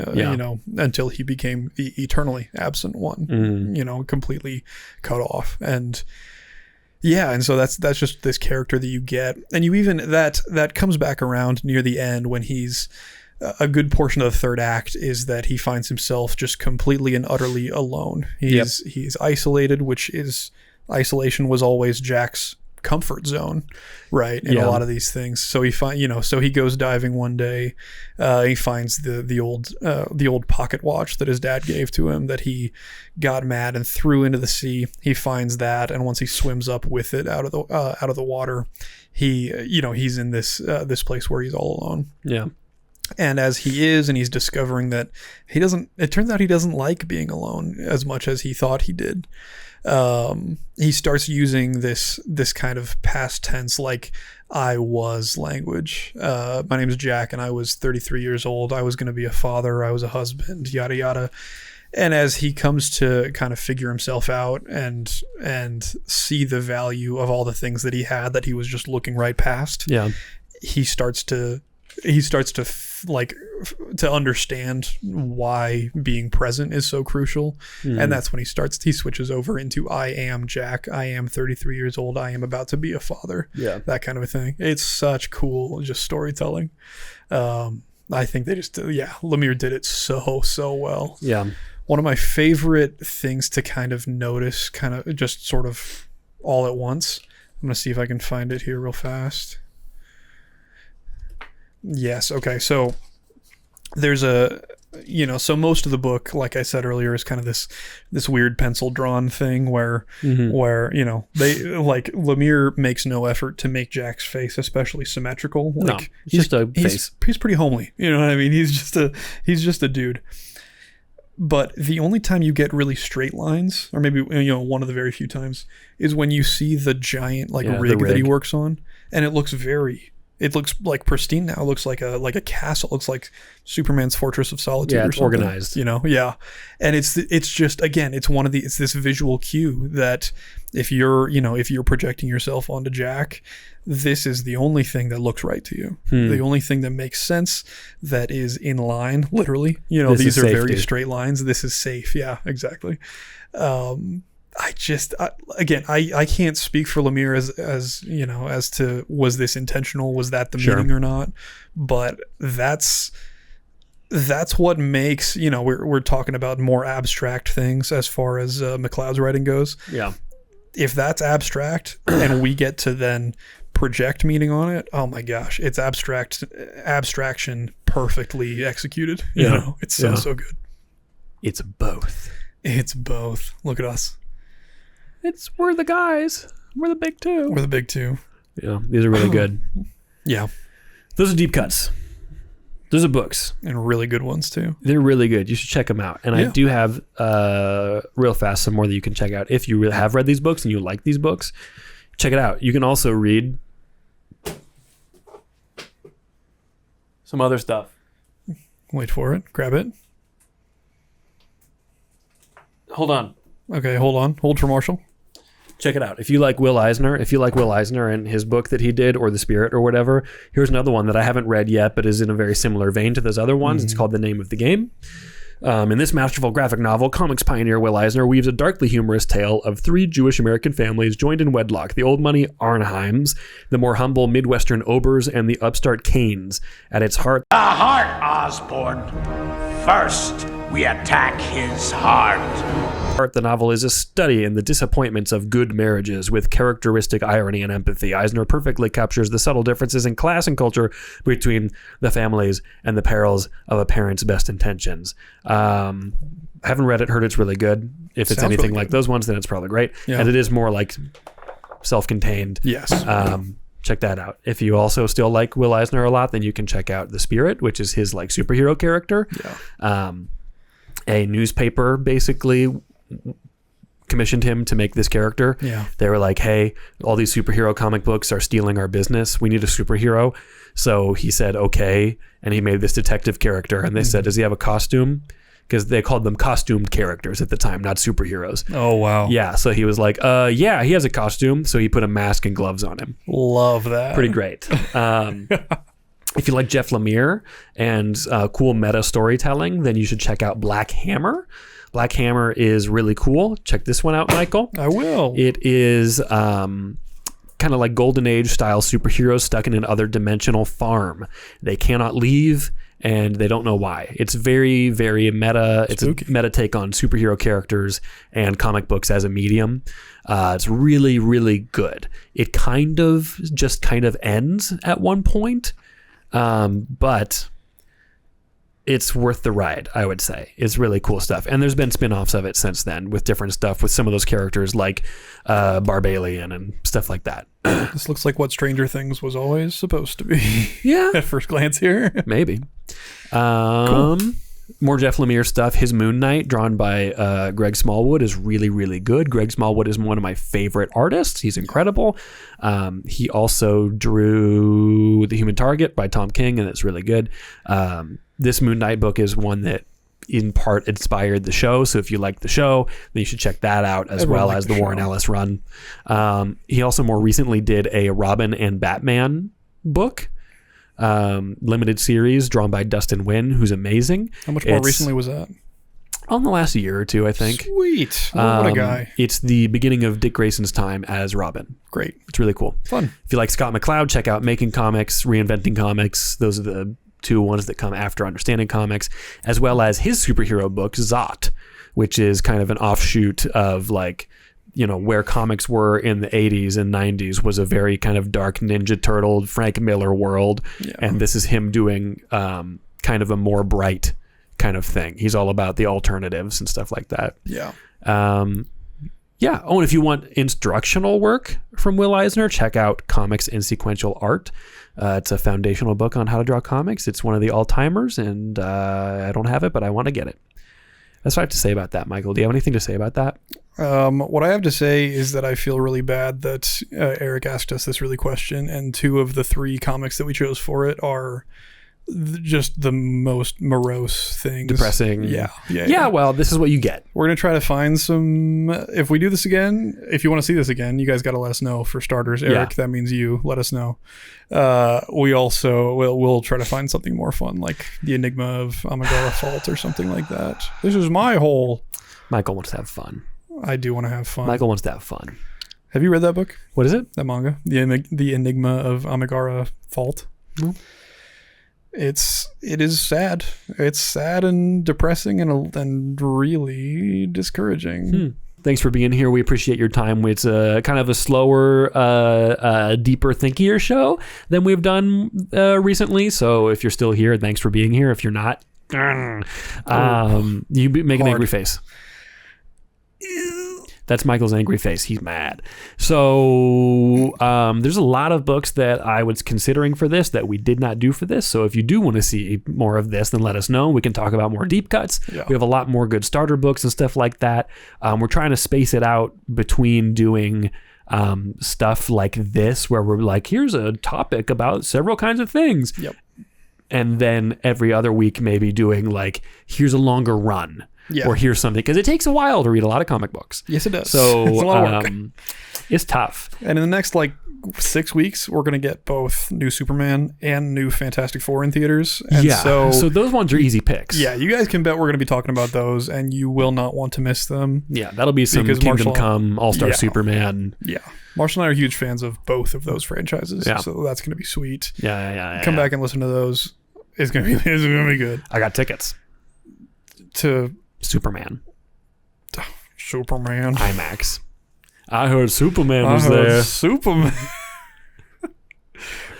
until he became the eternally absent one, completely cut off. And so that's just this character that you get. And you even, that comes back around near the end when he's, a good portion of the third act is that he finds himself just completely and utterly alone. He's isolated, which is, isolation was always Jack's comfort zone, right? In a lot of these things. So he goes diving one day. He finds the old pocket watch that his dad gave to him that he got mad and threw into the sea. He finds that, and once he swims up with it out of the water, he's in this place where he's all alone. And as he is, and he's discovering that it turns out he doesn't like being alone as much as he thought he did. He starts using this kind of past tense, like I was language. My name is Jack, and I was 33 years old. I was going to be a father. I was a husband, yada, yada. And as he comes to kind of figure himself out and see the value of all the things that he had that he was just looking right past, he starts to understand why being present is so crucial. And that's when he switches over into I am Jack, I am 33 years old, I am about to be a father, that kind of a thing. It's such cool just storytelling. I think they just Lemire did it so well. One of my favorite things to kind of notice, kind of just sort of all at once, I'm gonna see if I can find it here real fast. Yes. Okay. So there's so most of the book, like I said earlier, is kind of this weird pencil drawn thing where they like Lemire makes no effort to make Jack's face especially symmetrical. Like, no, he's just a face. He's pretty homely. You know what I mean? He's just a dude. But the only time you get really straight lines, or maybe one of the very few times, is when you see the giant rig that he works on, and it looks like pristine now. It looks like a castle. It looks like Superman's Fortress of Solitude. Yeah, it's it's organized. And it's just, again, it's this visual cue that if you're projecting yourself onto Jack, this is the only thing that looks right to you. The only thing that makes sense, that is in line, literally. These are very straight lines. This is safe. Yeah, exactly. I can't speak for Lemire as to was this intentional, was that the meaning or not, but that's that's what makes, we're talking about more abstract things as far as McLeod's writing goes. Yeah. If that's abstract and we get to then project meaning on it, oh my gosh, it's abstraction perfectly executed. It's so good. It's both. Look at us. We're the guys. We're the big two. We're the big two. Yeah, these are really good. Yeah. Those are deep cuts. Those are books. And really good ones too. They're really good. You should check them out. And I do have, real fast, some more that you can check out. If you really have read these books and you like these books, check it out. You can also read some other stuff. Wait for it. Grab it. Hold on. Okay, hold on. Hold for Marshall. Check it out. If you like Will Eisner and his book that he did, or The Spirit or whatever, here's another one that I haven't read yet, but is in a very similar vein to those other ones. It's called The Name of the Game. In this masterful graphic novel, comics pioneer Will Eisner weaves a darkly humorous tale of 3 Jewish-American families joined in wedlock: the old money Arnheims, the more humble Midwestern Obers, and the upstart Canes. At its heart, The heart, Osborne. First, we attack his heart. the novel is a study in the disappointments of good marriages with characteristic irony and empathy. Eisner perfectly captures the subtle differences in class and culture between the families and the perils of a parent's best intentions. Haven't read it, heard it's really good. If it's Sounds anything really like good. those ones, then it's probably great. Yeah. And it is more like self-contained. Yes. Check that out. If you also still like Will Eisner a lot, then you can check out The Spirit, which is his like superhero character. Yeah. A newspaper basically commissioned him to make this character. Yeah. They were like, hey, all these superhero comic books are stealing our business. We need a superhero. So he said, okay. And he made this detective character. And they said, does he have a costume? Because they called them costumed characters at the time, not superheroes. Oh, wow. Yeah. So he was like, yeah, he has a costume. So he put a mask and gloves on him. Love that. Pretty great. If you like Jeff Lemire and cool meta storytelling, then you should check out Black Hammer. Black Hammer is really cool. Check this one out, Michael. I will. It is kind of like Golden Age style superheroes stuck in an other dimensional farm. They cannot leave and they don't know why. It's very, very meta. Spooky. It's a meta take on superhero characters and comic books as a medium. It's really, really good. It kind of ends at one point. But it's worth the ride, I would say. It's really cool stuff. And there's been spin-offs of it since then with different stuff with some of those characters like Barbalian and stuff like that. This looks like what Stranger Things was always supposed to be. Yeah. At first glance here. Maybe. Cool. More Jeff Lemire stuff. His Moon Knight, drawn by Greg Smallwood, is really, really good. Greg Smallwood is one of my favorite artists. He's incredible. He also drew The Human Target by Tom King, and it's really good. This Moon Knight book is one that in part inspired the show. So if you like the show, then you should check that out as well as the Warren Ellis run. He also more recently did a Robin and Batman book. Limited series drawn by Dustin Nguyen, who's amazing. How much more recently was that? On the last year or two, I think. Sweet. What a guy. It's the beginning of Dick Grayson's time as Robin. Great. It's really cool. Fun. If you like Scott McCloud, check out Making Comics, Reinventing Comics. Those are the 2 ones that come after Understanding Comics, as well as his superhero book, Zot, which is kind of an offshoot of like, where comics were in the 80s and 90s was a very kind of dark Ninja Turtle, Frank Miller world. Yeah. And this is him doing kind of a more bright kind of thing. He's all about the alternatives and stuff like that. Yeah. Yeah. Oh, and if you want instructional work from Will Eisner, check out Comics in Sequential Art. It's a foundational book on how to draw comics. It's one of the all-timers, and I don't have it, but I want to get it. That's what I have to say about that, Michael. Do you have anything to say about that? What I have to say is that I feel really bad that Eric asked us this really question, and 2 of the 3 comics that we chose for it are just the most morose things. Depressing. Yeah. Well, this is what you get. We're going to try to find some, if we do this again, if you want to see this again, you guys got to let us know for starters. Eric, that means you let us know. We also we'll try to find something more fun, like the Enigma of Amigara Fault or something like that. This is my hole. Michael wants to have fun. I do want to have fun. Michael wants to have fun. Have you read that book? What is it? That manga? The Enigma of Amigara Fault? No. it is sad. It's sad and depressing and really discouraging. Thanks for being here. We appreciate your time. It's kind of a slower, deeper, thinkier show than we've done recently. So if you're still here, thanks for being here. If you're not, you make an angry face. That's Michael's angry face. He's mad. So there's a lot of books that I was considering for this that we did not do for this. So if you do want to see more of this, then let us know. We can talk about more deep cuts. Yeah. We have a lot more good starter books and stuff like that. We're trying to space it out between doing stuff like this, where we're like, here's a topic about several kinds of things. Yep. And then every other week, maybe doing like, here's a longer run. Yeah. Or here's something, because it takes a while to read a lot of comic books. Yes, it does. So it's a lot of work. It's tough. And in the next 6 weeks, we're going to get both new Superman and new Fantastic Four in theaters. And so those ones are easy picks. Yeah, you guys can bet we're going to be talking about those, and you will not want to miss them. Yeah, that'll be some Kingdom Come, All-Star Superman. Yeah. Marshall and I are huge fans of both of those franchises, so that's going to be sweet. Yeah. Come back and listen to those. It's going to be good. I got tickets to Superman IMAX. I heard Superman was there. Superman.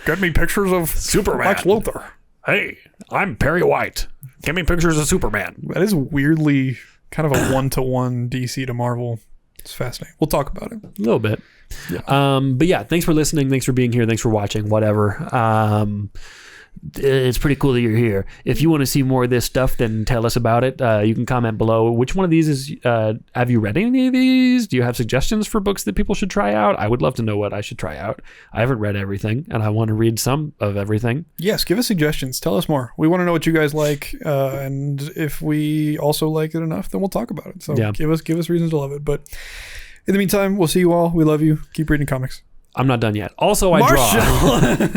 Get me pictures of Superman. Lex Luthor. Hey, I'm Perry White. Get me pictures of Superman. That is weirdly kind of a 1-to-1 DC to Marvel. It's fascinating. We'll talk about it. A little bit. Yeah. But yeah, thanks for listening. Thanks for being here. Thanks for watching. Whatever. It's pretty cool that you're here. If you want to see more of this stuff, then tell us about it. You can comment below. Which one of these is, have you read any of these? Do you have suggestions for books that people should try out? I would love to know what I should try out. I haven't read everything, and I want to read some of everything. Yes, give us suggestions. Tell us more. We want to know what you guys like, and if we also like it enough, then we'll talk about it. So give us reasons to love it. But in the meantime, we'll see you all. We love you. Keep reading comics. I'm not done yet. Also, I draw.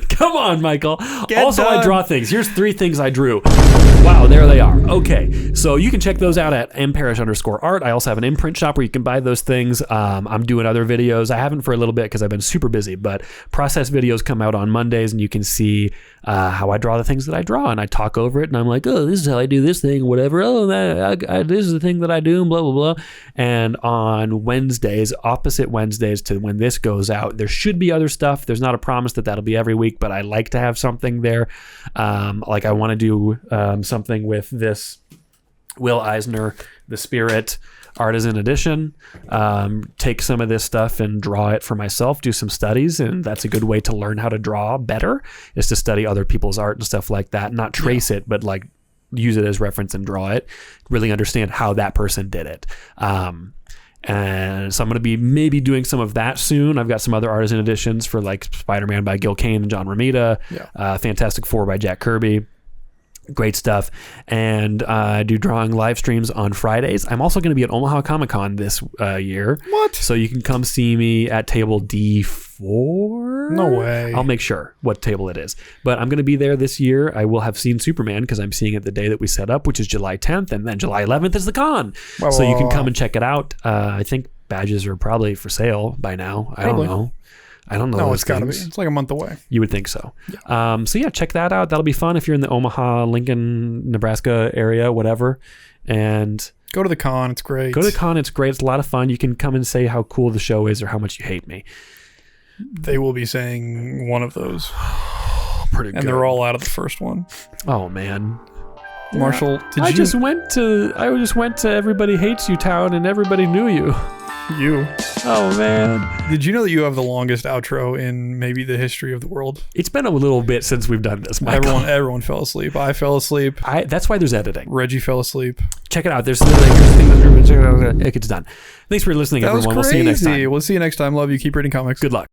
Come on, Michael. I draw things. Here's 3 things I drew. Wow, there they are. Okay, so you can check those out at mparish_art. I also have an imprint shop where you can buy those things. I'm doing other videos. I haven't for a little bit because I've been super busy, but process videos come out on Mondays, and you can see how I draw the things that I draw, and I talk over it, and I'm like, oh, this is how I do this thing, whatever. Oh, this is the thing that I do, and blah, blah, blah. And on Wednesdays, opposite Wednesdays to when this goes out, there should be other stuff. There's not a promise that that'll be every week, but I like to have something there. Like I want to do something with this Will Eisner, The Spirit Artisan Edition. Take some of this stuff and draw it for myself, do some studies, and that's a good way to learn how to draw better, is to study other people's art and stuff like that. Not trace it, but like use it as reference and draw it. Really understand how that person did it. And so I'm going to be maybe doing some of that soon. I've got some other artisan editions for like Spider-Man by Gil Kane and John Romita, Fantastic Four by Jack Kirby. Great stuff. And I do drawing live streams on Fridays. I'm also going to be at Omaha Comic Con this year. What? So you can come see me at table D4. No way. I'll make sure what table it is. But I'm going to be there this year. I will have seen Superman because I'm seeing it the day that we set up, which is July 10th. And then July 11th is the con. Wow. So you can come and check it out. I think badges are probably for sale by now. I don't know. No, it's got to be. It's like a month away. You would think so. Yeah. So yeah, check that out. That'll be fun if you're in the Omaha, Lincoln, Nebraska area, whatever. And go to the con. It's great. Go to the con. It's great. It's a lot of fun. You can come and say how cool the show is or how much you hate me. They will be saying one of those. Pretty good. And they're all out of the first one. Oh man. Marshall, I just went to Everybody Hates You Town and everybody knew you. You. Oh man. Did you know that you have the longest outro in maybe the history of the world? It's been a little bit since we've done this, Michael. Everyone fell asleep. I fell asleep. That's why there's editing. Reggie fell asleep. Check it out. There's it gets done. Thanks for listening, everyone. That was crazy. We'll see you next time. We'll see you next time. Love you. Keep reading comics. Good luck.